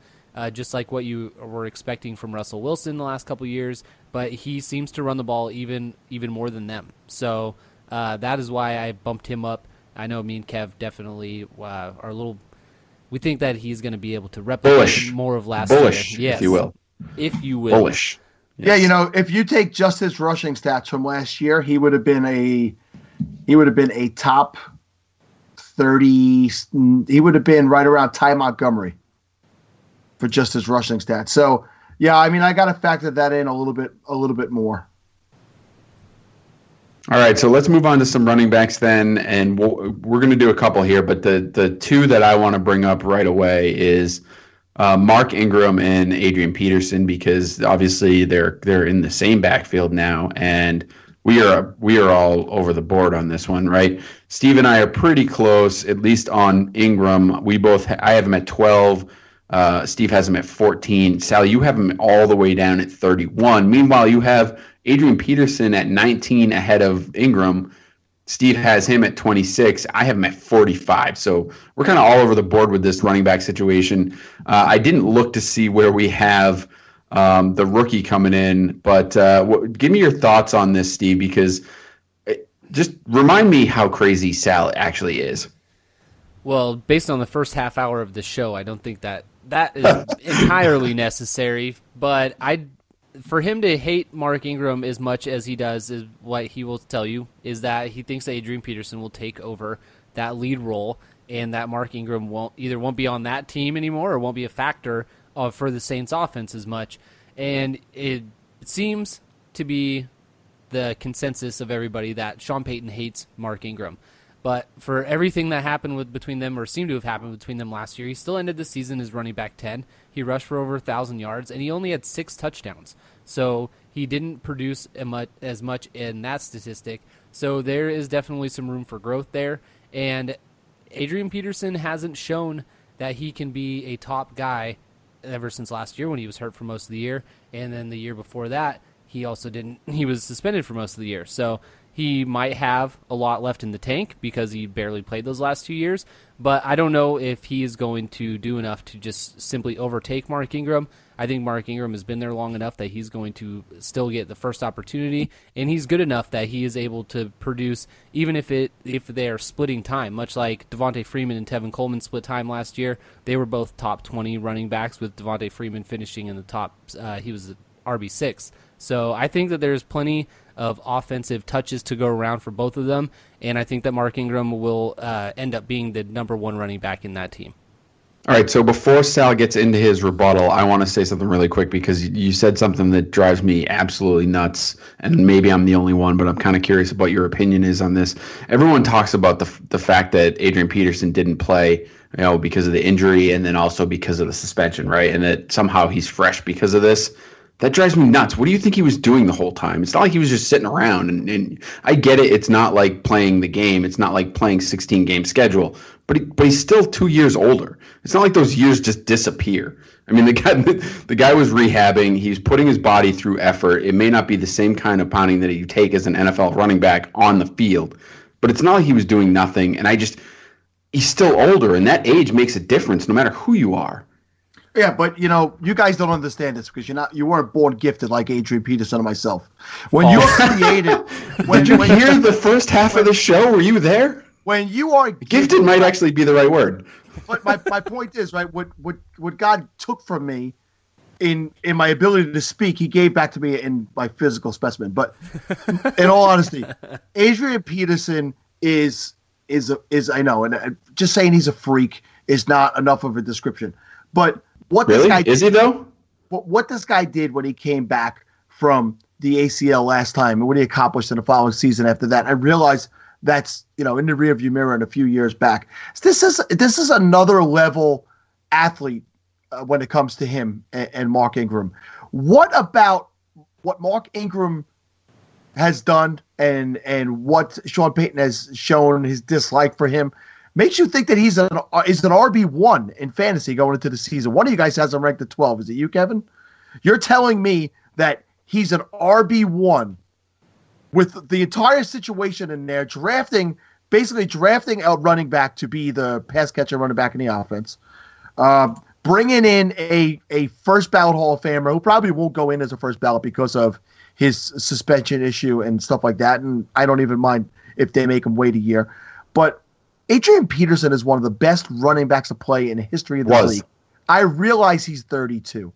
Just like what you were expecting from Russell Wilson the last couple of years, but he seems to run the ball even more than them. So that is why I bumped him up. I know me and Kev definitely are a little. We think that he's going to be able to replicate more of last year. Bullish, yes. if you will. If you will. Bullish. Yeah, if you take just his rushing stats from last year, he would have been a top 30. He would have been right around Ty Montgomery for just his rushing stats. So, yeah, I mean, I got to factor that in a little bit more. All right, so let's move on to some running backs then, and we're going to do a couple here, but the two that I want to bring up right away is Mark Ingram and Adrian Peterson, because obviously they're in the same backfield now, and we are all over the board on this one, right? Steve and I are pretty close, at least on Ingram. I have him at 12. Steve has him at 14. Sal, you have him all the way down at 31. Meanwhile, you have Adrian Peterson at 19 ahead of Ingram. Steve has him at 26. I have him at 45. So we're kind of all over the board with this running back situation. I didn't look to see where we have the rookie coming in, but give me your thoughts on this, Steve, because just remind me how crazy Sal actually is. Well, based on the first half hour of the show, I don't think that is entirely necessary, but for him to hate Mark Ingram as much as he does, is what he will tell you, is that he thinks that Adrian Peterson will take over that lead role, and that Mark Ingram won't be on that team anymore or won't be a factor for the Saints offense as much. And it seems to be the consensus of everybody that Sean Payton hates Mark Ingram. But for everything that happened between them, or seemed to have happened between them last year, he still ended the season as running back 10. He rushed for over 1,000 yards, and he only had 6 touchdowns. So he didn't produce as much in that statistic. So there is definitely some room for growth there. And Adrian Peterson hasn't shown that he can be a top guy ever since last year when he was hurt for most of the year. And then the year before that, he was suspended for most of the year. So he might have a lot left in the tank because he barely played those last 2 years, but I don't know if he is going to do enough to just simply overtake Mark Ingram. I think Mark Ingram has been there long enough that he's going to still get the first opportunity, and he's good enough that he is able to produce even if they are splitting time, much like Devontae Freeman and Tevin Coleman split time last year. They were both top 20 running backs, with Devontae Freeman finishing in the top. He was RB6. So I think that there's plenty of offensive touches to go around for both of them, and I think that Mark Ingram will end up being the number one running back in that team. All right, so before Sal gets into his rebuttal, I want to say something really quick, because you said something that drives me absolutely nuts, and maybe I'm the only one, but I'm kind of curious about your opinion is on this. Everyone talks about the fact that Adrian Peterson didn't play, because of the injury, and then also because of the suspension, right? And that somehow he's fresh because of this. That drives me nuts. What do you think he was doing the whole time? It's not like he was just sitting around. And I get it. It's not like playing the game. It's not like playing 16-game schedule. But he's still 2 years older. It's not like those years just disappear. I mean, the guy was rehabbing. He's putting his body through effort. It may not be the same kind of pounding that you take as an NFL running back on the field. But it's not like he was doing nothing. And he's still older. And that age makes a difference no matter who you are. Yeah, but you guys don't understand this because you weren't born gifted like Adrian Peterson or myself. When you're created, did you hear the first half of the show? Were you there? When you are gifted, might actually be the right word. But my point is, right, what God took from me in my ability to speak, He gave back to me in my physical specimen. But in all honesty, Adrian Peterson is I know, and just saying he's a freak is not enough of a description, but. What really? This guy is he though? What this guy did when he came back from the ACL last time, and what he accomplished in the following season after that, I realized that's in the rearview mirror and a few years back. This is another level athlete when it comes to him and Mark Ingram. What about what Mark Ingram has done and what Sean Payton has shown his dislike for him? Makes you think that he's an RB1 in fantasy going into the season. One of you guys has him ranked at 12. Is it you, Kevin? You're telling me that he's an RB1 with the entire situation in there, basically drafting a running back to be the pass catcher running back in the offense, bringing in a first ballot Hall of Famer who probably won't go in as a first ballot because of his suspension issue and stuff like that. And I don't even mind if they make him wait a year. But Adrian Peterson is one of the best running backs to play in the history of the league. I realize he's 32.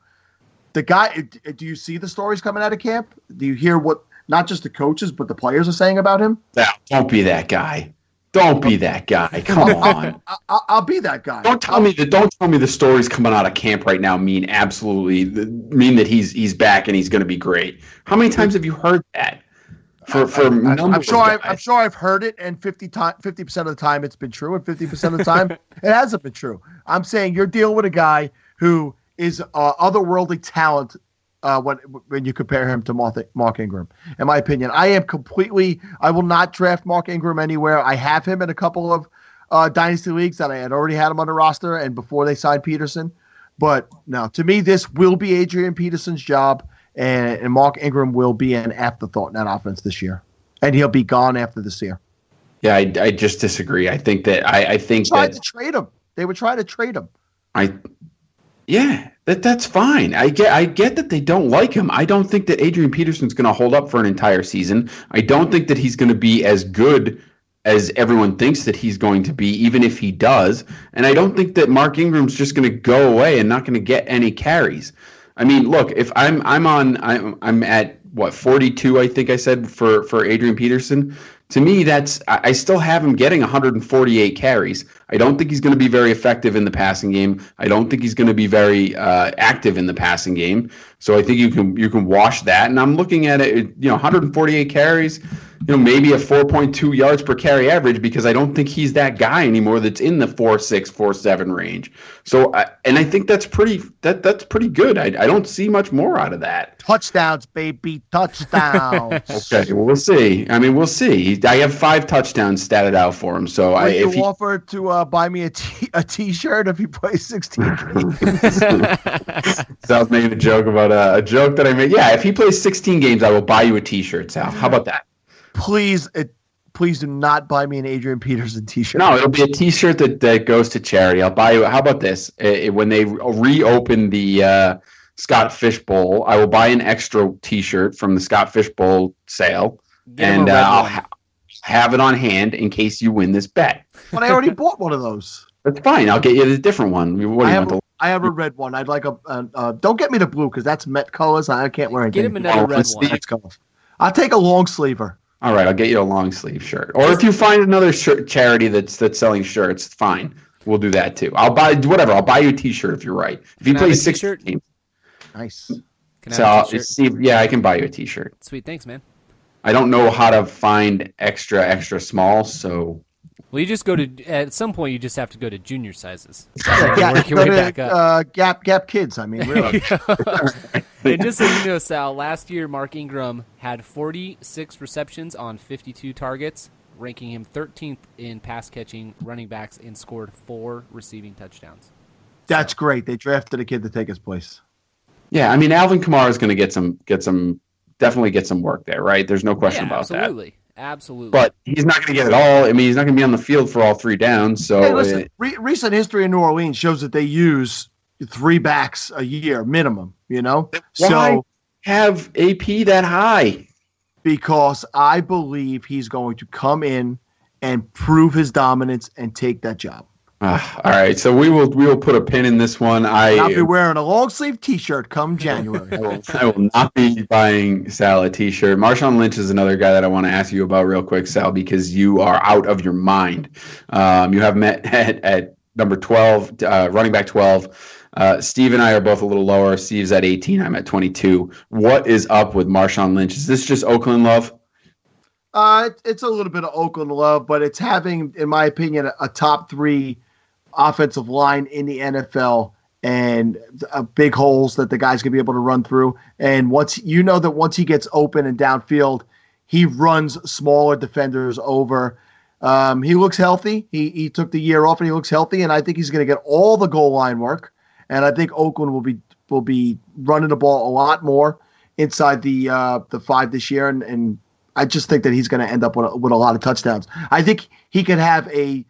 The guy, do you see the stories coming out of camp? Do you hear what not just the coaches but the players are saying about him? Don't be that guy. Don't be that guy. Come on. I'll be that guy. Don't tell me the stories coming out of camp right now mean that he's back and he's going to be great. How many times have you heard that? I'm sure I've heard it, and 50% of the time it's been true, and 50% of the time it hasn't been true. I'm saying you're dealing with a guy who is otherworldly talent when you compare him to Mark Ingram. In my opinion, I will not draft Mark Ingram anywhere. I have him in a couple of dynasty leagues that I had already had him on the roster and before they signed Peterson. But no, to me, this will be Adrian Peterson's job. And Mark Ingram will be an afterthought in that offense this year, and he'll be gone after this year. Yeah, I just disagree. I think that to trade him. They were trying to trade him. That's fine. I get that they don't like him. I don't think that Adrian Peterson's going to hold up for an entire season. I don't think that he's going to be as good as everyone thinks that he's going to be, even if he does. And I don't think that Mark Ingram's just going to go away and not going to get any carries. I mean, look, if I'm at what 42, I think I said for Adrian Peterson. To me, I still have him getting 148 carries. I don't think he's going to be very effective in the passing game. I don't think he's going to be very active in the passing game. So I think you can wash that. And I'm looking at it, 148 carries, maybe a 4.2 yards per carry average, because I don't think he's that guy anymore that's in the 4.6, 4.7 range. So, and I think that's pretty good. I don't see much more out of that. Touchdowns, baby, touchdowns. Okay, well, we'll see. I mean, we'll see. I have 5 touchdowns statted out for him. So if you offer to buy me a T-shirt if he plays 16 games. So I was making a joke about a joke that I made. Yeah, if he plays 16 games, I will buy you a T-shirt, Sal. How about that? Please do not buy me an Adrian Peterson T-shirt. No, it'll be a T-shirt that goes to charity. I'll buy you. How about this? When they reopen the Scott Fish Bowl, I will buy an extra T-shirt from the Scott Fish Bowl sale, and I'll have it on hand in case you win this bet. But I already bought one of those. That's fine. I'll get you a different one. What do you want? I have a red one. I'd like don't get me the blue because that's Met colors. I can't wear anything. Get him another red one. I'll take a long sleever. All right, I'll get you a long sleeve shirt. Or if you find another charity that's selling shirts, fine. We'll do that too. I'll buy whatever. I'll buy you a T-shirt if you're right. If you play 6 games. Nice. I can buy you a T-shirt. Sweet, thanks, man. I don't know how to find extra small, so. Well, you just at some point you just have to go to junior sizes. Work your way back up. Gap kids. I mean, really. And just so you know, Sal, last year Mark Ingram had 46 receptions on 52 targets, ranking him 13th in pass catching running backs, and scored 4 receiving touchdowns. That's great. They drafted a kid to take his place. Yeah, I mean, Alvin Kamara is going to definitely get some work there, right? There's no question about that. Absolutely. But he's not going to get it all. I mean, he's not going to be on the field for all 3 downs. So, hey, listen, recent history in New Orleans shows that they use 3 backs a year minimum. Why have AP that high? Because I believe he's going to come in and prove his dominance and take that job. All right, so we will put a pin in this one. I'll be wearing a long sleeve T-shirt come January. I will not be buying Sal a T-shirt. Marshawn Lynch is another guy that I want to ask you about real quick, Sal, because you are out of your mind. You have met at number 12, running back 12. Steve and I are both a little lower. Steve's at 18. I'm at 22. What is up with Marshawn Lynch? Is this just Oakland love? It's a little bit of Oakland love, but it's having, in my opinion, a top 3 offensive line in the NFL and big holes that the guy's going to be able to run through. And once he gets open and downfield, he runs smaller defenders over. He looks healthy. He took the year off and he looks healthy, and I think he's going to get all the goal line work. And I think Oakland will be running the ball a lot more inside the 5 this year. And I just think that he's going to end up with a lot of touchdowns. I think he could have a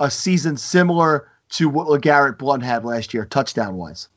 season similar to what LeGarrette Blount had last year, touchdown-wise.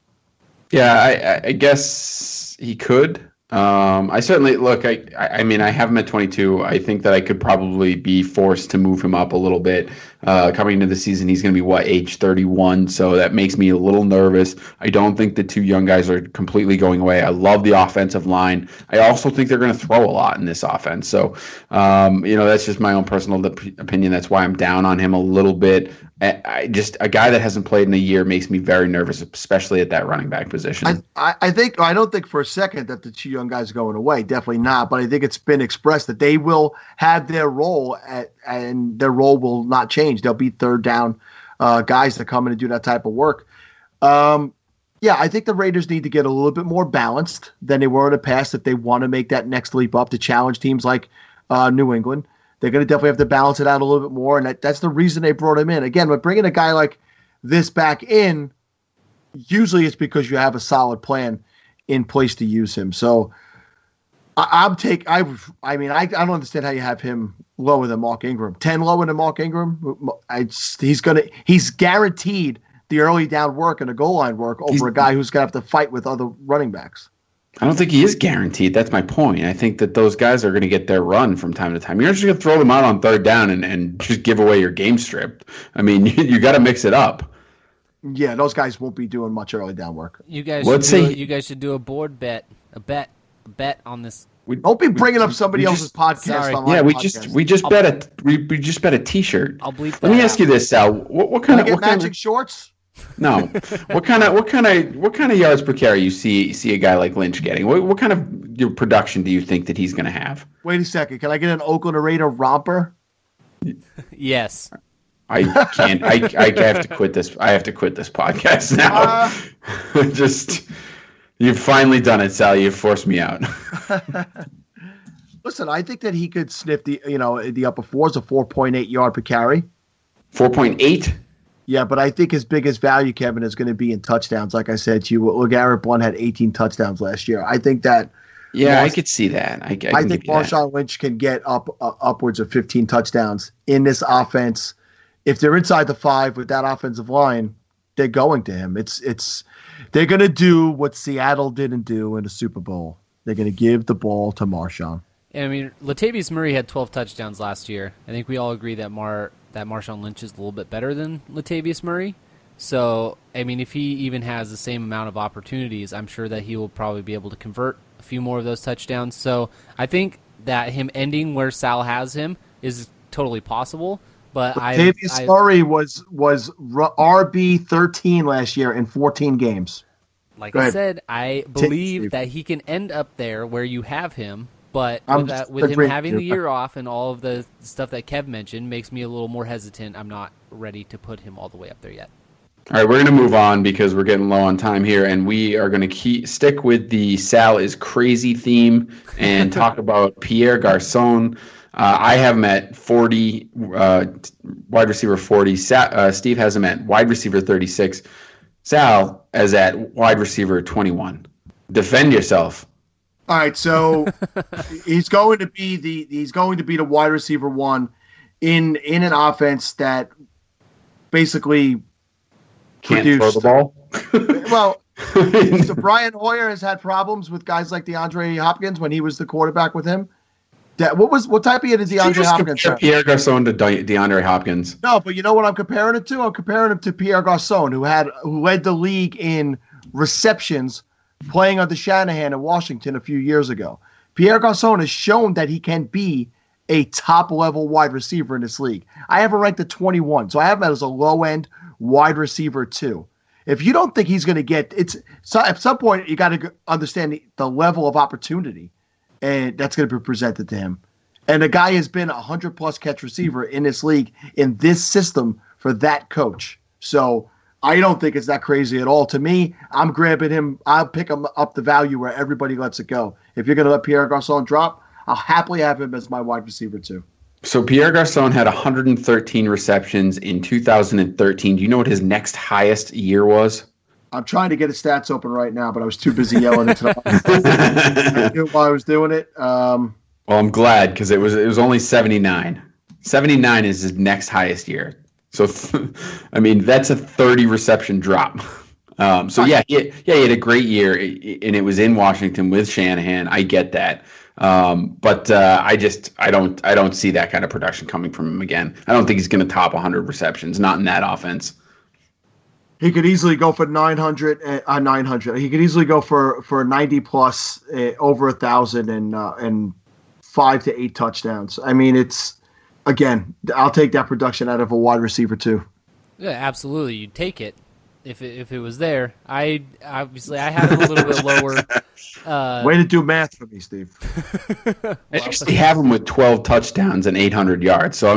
Yeah, I guess he could. I certainly look. I mean, I have him at 22. I think that I could probably be forced to move him up a little bit. Coming into the season, he's going to be age 31, so that makes me a little nervous. I don't think the two young guys are completely going away. I love the offensive line. I also think they're going to throw a lot in this offense. So, that's just my own personal opinion. That's why I'm down on him a little bit. I just a guy that hasn't played in a year makes me very nervous, especially at that running back position. I don't think for a second that the two young guys are going away. Definitely not. But I think it's been expressed that they will have their role and their role will not change. They'll be third down guys that come in and do that type of work. I think the Raiders need to get a little bit more balanced than they were in the past if they want to make that next leap up to challenge teams like New England. They're going to definitely have to balance it out a little bit more, and that's the reason they brought him in. Again, but bringing a guy like this back in, usually it's because you have a solid plan in place to use him. So I don't understand how you have him lower than Mark Ingram. 10 lower than Mark Ingram. He's guaranteed the early down work and the goal line work over a guy who's going to have to fight with other running backs. I don't think he is guaranteed. That's my point. I think that those guys are going to get their run from time to time. You're not just going to throw them out on third down and just give away your game script. I mean, you got to mix it up. Yeah, those guys won't be doing much early down work. You guys should do a board bet, a bet on this. Don't be bringing up somebody else's podcast. Yeah, we just bet a T-shirt. I'll bleep that. Let me ask you this, Sal. What kind of magic shorts? No. What kind of yards per carry you see a guy like Lynch getting? What kind of your production do you think that he's going to have? Wait a second. Can I get an Oakland Raider romper? Yes. I can't. I have to quit this. I have to quit this podcast now. You've finally done it, Sal. You've forced me out. Listen, I think that he could sniff the upper fours, a 4.8 yard per carry. 4.8. Yeah, but I think his biggest value, Kevin, is going to be in touchdowns. Like I said to you, LeGarrette Blount had 18 touchdowns last year. I think that. Yeah, I could see that. I think Marshawn Lynch can get upwards of 15 touchdowns in this offense. If they're inside the 5 with that offensive line, they're going to him. They're going to do what Seattle didn't do in the Super Bowl. They're going to give the ball to Marshawn. I mean, Latavius Murray had 12 touchdowns last year. I think we all agree that Marshawn Lynch is a little bit better than Latavius Murray. So, I mean, if he even has the same amount of opportunities, I'm sure that he will probably be able to convert a few more of those touchdowns. So, I think that him ending where Sal has him is totally possible. But Latavius Murray was RB 13 last year in 14 games. Like I said, I believe that he can end up there where you have him. But with him having the year off and all of the stuff that Kev mentioned makes me a little more hesitant. I'm not ready to put him all the way up there yet. All right, we're going to move on because we're getting low on time here, and we are going to stick with the Sal is crazy theme and talk about Pierre Garçon. I have him at 40, wide receiver 40. Steve has him at wide receiver 36. Sal is at wide receiver 21. Defend yourself. All right, so he's going to be the wide receiver 1 in an offense that basically can't throw the ball. Well, so Brian Hoyer has had problems with guys like DeAndre Hopkins when he was the quarterback with him. What type of year did DeAndre Hopkins have? Pierre Garçon to DeAndre Hopkins. No, but you know what I'm comparing it to? I'm comparing him to Pierre Garçon, who led the league in receptions playing under Shanahan in Washington a few years ago. Pierre Garçon has shown that he can be a top-level wide receiver in this league. I have him ranked at 21, so I have him as a low-end wide receiver 2. If you don't think he's going to get – at some point you got to understand the level of opportunity and that's going to be presented to him. And the guy has been a 100-plus catch receiver in this league in this system for that coach. So – I don't think it's that crazy at all. To me, I'm grabbing him. I'll pick him up the value where everybody lets it go. If you're going to let Pierre Garçon drop, I'll happily have him as my wide receiver 2. So Pierre Garçon had 113 receptions in 2013. Do you know what his next highest year was? I'm trying to get his stats open right now, but I was too busy yelling into the mic while I was doing it. Well, I'm glad because it was only 79. 79 is his next highest year. So, I mean, that's a 30 reception drop. So yeah, he had a great year, and it was in Washington with Shanahan. I get that, but I don't see that kind of production coming from him again. I don't think he's going to top 100 receptions, not in that offense. He could easily go for 900. He could easily go for 90 plus, over 1,000, and 5 to 8 touchdowns. I mean, again, I'll take that production out of a wide receiver too. Yeah, absolutely. You'd take it if it was there. I have him a little bit lower. Way to do math for me, Steve. I actually have him with 12 touchdowns and 800 yards. So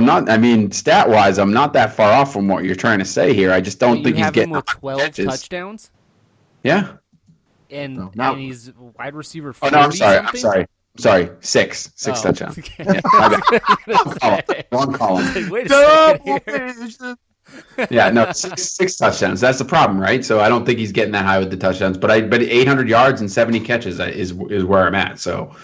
stat-wise, I'm not that far off from what you're trying to say here. I just don't think he's getting him with 12 touchdowns? Yeah. And he's wide receiver 40 I'm sorry. Six touchdowns. Okay. Yeah, one column. Wait a second here. Yeah, no, six touchdowns. That's the problem, right? So I don't think he's getting that high with the touchdowns. But 800 yards and 70 catches is where I'm at. So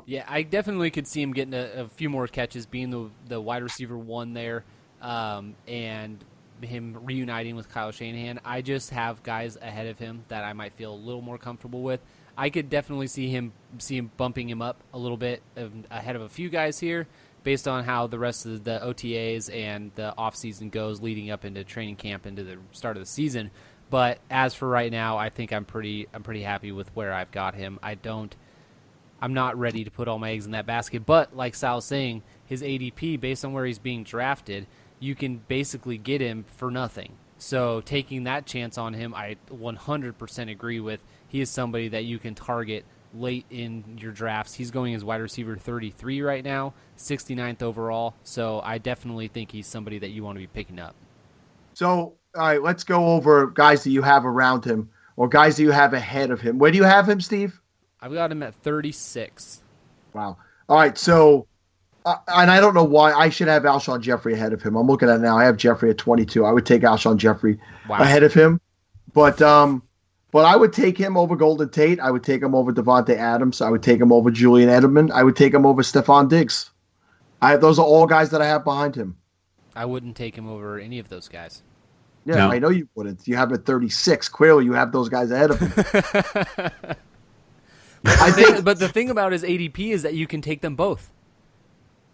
yeah, I definitely could see him getting a few more catches, being the wide receiver one there, and him reuniting with Kyle Shanahan. I just have guys ahead of him that I might feel a little more comfortable with. I could definitely see him bumping him up a little bit ahead of a few guys here, based on how the rest of the OTAs and the offseason goes leading up into training camp, into the start of the season. But as for right now, I think I'm pretty happy with where I've got him. I'm not ready to put all my eggs in that basket. But like Sal's saying, his ADP, based on where he's being drafted, you can basically get him for nothing. So taking that chance on him, I 100% agree with. He is somebody that you can target late in your drafts. He's going as wide receiver 33 right now, 69th overall. So I definitely think he's somebody that you want to be picking up. So, all right, let's go over guys that you have around him or guys that you have ahead of him. Where do you have him, Steve? I've got him at 36. Wow. All right, so, and I don't know why I should have Alshon Jeffrey ahead of him. I'm looking at it now. I have Jeffrey at 22. I would take Alshon Jeffrey ahead of him. But I would take him over Golden Tate. I would take him over Devontae Adams. I would take him over Julian Edelman. I would take him over Stephon Diggs. Those are all guys that I have behind him. I wouldn't take him over any of those guys. Yeah, no. I know you wouldn't. You have him at 36. Clearly, you have those guys ahead of him. But the thing about his ADP is that you can take them both.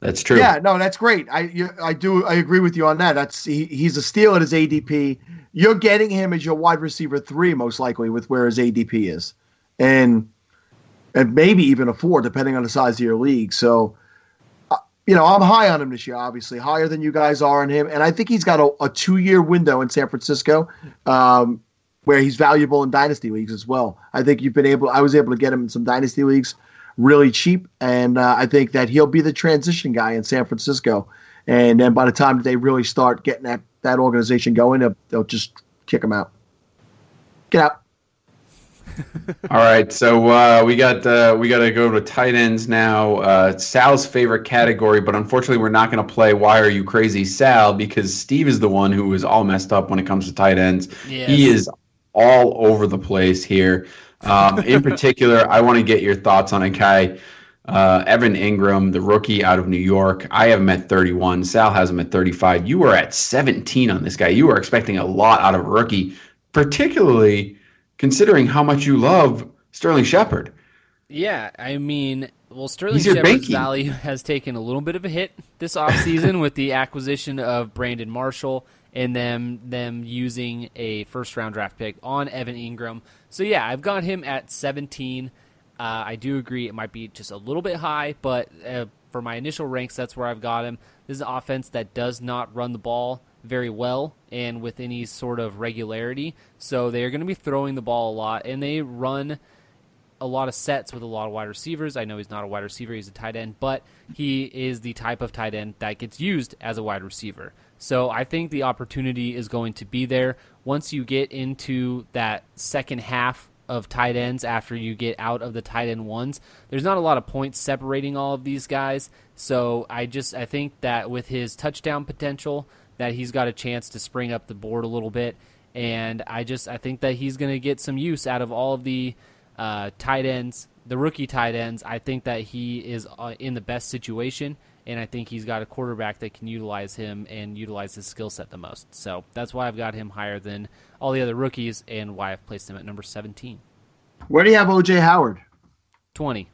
That's true. Yeah, no, that's great. I agree with you on that. He's a steal at his ADP. You're getting him as your wide receiver 3, most likely, with where his ADP is, and maybe even a 4, depending on the size of your league. So, I'm high on him this year, obviously higher than you guys are on him, and I think he's got a 2-year window in San Francisco, where he's valuable in dynasty leagues as well. I think I was able to get him in some dynasty leagues really cheap, and I think that he'll be the transition guy in San Francisco. And then by the time they really start getting that organization going, they'll just kick him out. Get out. All right, so we got to go to tight ends now. Sal's favorite category, but unfortunately, we're not going to play "Why Are You Crazy, Sal?" because Steve is the one who is all messed up when it comes to tight ends. Yes. He is all over the place here. In particular, I want to get your thoughts on a guy, Evan Ingram, the rookie out of New York. I have him at 31. Sal has him at 35. You are at 17 on this guy. You are expecting a lot out of a rookie, particularly considering how much you love Sterling Shepard. Yeah, Sterling Shepard's value has taken a little bit of a hit this offseason with the acquisition of Brandon Marshall and them using a first-round draft pick on Evan Ingram. So, yeah, I've got him at 17. I do agree it might be just a little bit high, but for my initial ranks, that's where I've got him. This is an offense that does not run the ball very well and with any sort of regularity. So they're going to be throwing the ball a lot, and they run a lot of sets with a lot of wide receivers. I know he's not a wide receiver, he's a tight end, but he is the type of tight end that gets used as a wide receiver. So I think the opportunity is going to be there. Once you get into that second half of tight ends after you get out of the tight end ones, there's not a lot of points separating all of these guys. So I think that with his touchdown potential, that he's got a chance to spring up the board a little bit. And I think that he's going to get some use out of all of the tight ends, the rookie tight ends. I think that he is in the best situation, and I think he's got a quarterback that can utilize him and utilize his skill set the most. So that's why I've got him higher than all the other rookies and why I've placed him at number 17. Where do you have O.J. Howard? 20.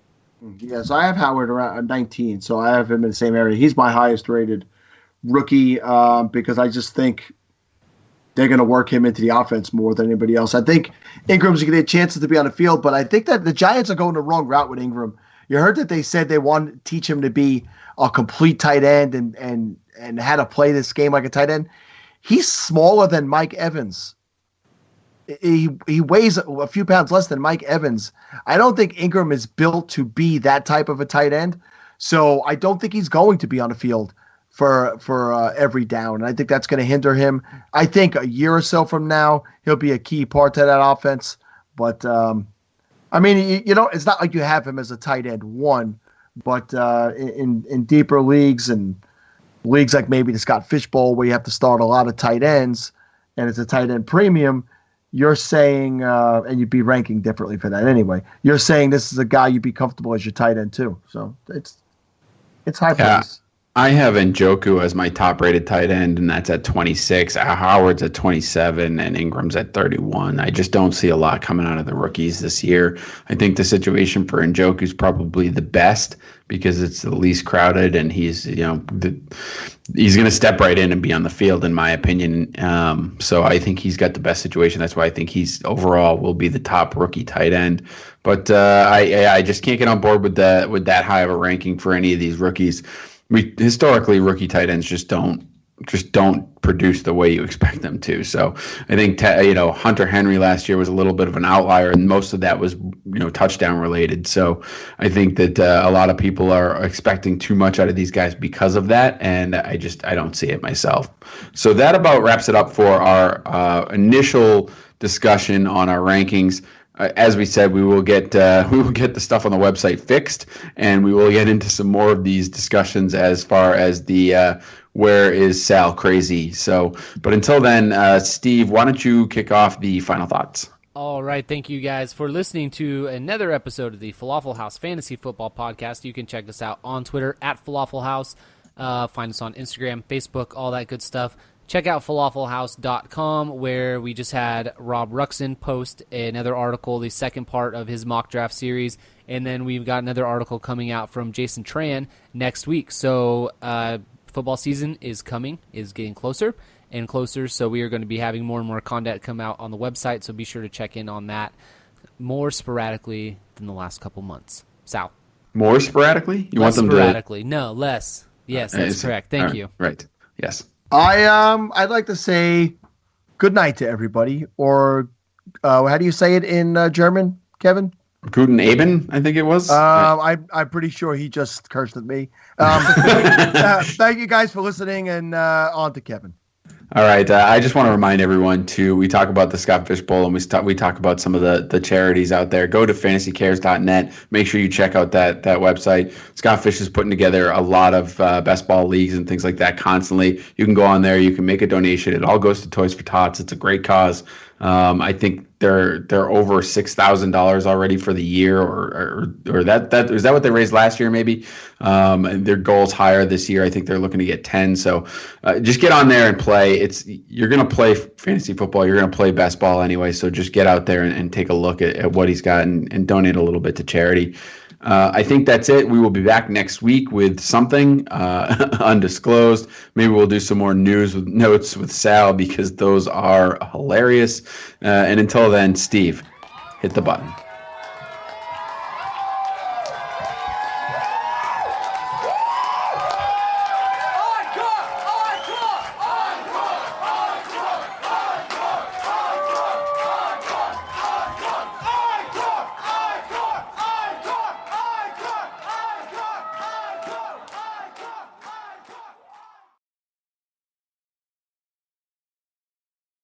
Yes, I have Howard around 19, so I have him in the same area. He's my highest rated rookie because I just think they're going to work him into the offense more than anybody else. I think Ingram's going to get chances to be on the field, but I think that the Giants are going the wrong route with Ingram. You heard that they said they want to teach him to be a complete tight end and how to play this game like a tight end. He's smaller than Mike Evans. He weighs a few pounds less than Mike Evans. I don't think Ingram is built to be that type of a tight end, so I don't think he's going to be on the field for every down. And I think that's going to hinder him. I think a year or so from now, he'll be a key part to that offense. But, I mean, it's not like you have him as a tight end one, but in deeper leagues and leagues like maybe the Scott Fish Bowl where you have to start a lot of tight ends and it's a tight end premium, you're saying, and you'd be ranking differently for that anyway, you're saying this is a guy you'd be comfortable as your tight end too. So it's high praise. I have Njoku as my top-rated tight end, and that's at 26. Howard's at 27, and Ingram's at 31. I just don't see a lot coming out of the rookies this year. I think the situation for Njoku is probably the best because it's the least crowded, and he's going to step right in and be on the field, in my opinion. So I think he's got the best situation. That's why I think he's overall will be the top rookie tight end. But I just can't get on board with that high of a ranking for any of these rookies. Historically, rookie tight ends just don't produce the way you expect them to. So I think Hunter Henry last year was a little bit of an outlier, and most of that was touchdown related. So I think that a lot of people are expecting too much out of these guys because of that, and I don't see it myself. So that about wraps it up for our initial discussion on our rankings. As we said, we will get the stuff on the website fixed, and we will get into some more of these discussions as far as the where is Sal crazy. So, but until then, Steve, why don't you kick off the final thoughts? All right, thank you guys for listening to another episode of the Falafel House Fantasy Football Podcast. You can check us out on Twitter at Falafel House. Find us on Instagram, Facebook, all that good stuff. Check out falafelhouse.com, where we just had Rob Ruxin post another article, the second part of his mock draft series, and then we've got another article coming out from Jason Tran next week. So football season is getting closer and closer, so we are going to be having more and more content come out on the website, so be sure to check in on that more sporadically than the last couple months. Sal? More sporadically? You less want them sporadically. No, less. Yes, that's correct. Thank you. Right. Yes. I'd like to say good night to everybody, or how do you say it in German, Kevin? Guten Abend, I think it was. I'm pretty sure he just cursed at me. Thank you guys for listening, and on to Kevin. All right. I just want to remind everyone too. We talk about the Scott Fish Bowl, and we talk about some of the charities out there. Go to fantasycares.net. Make sure you check out that website. Scott Fish is putting together a lot of best ball leagues and things like that constantly. You can go on there. You can make a donation. It all goes to Toys for Tots. It's a great cause. I think they're over $6,000 already for the year, or that is that what they raised last year maybe. And their goal's higher this year. I think they're looking to get 10. So just get on there and play. You're going to play fantasy football. You're going to play best ball anyway. So just get out there and take a look at what he's got and donate a little bit to charity. I think that's it. We will be back next week with something undisclosed. Maybe we'll do some more news with notes with Sal because those are hilarious. And until then, Steve, hit the button.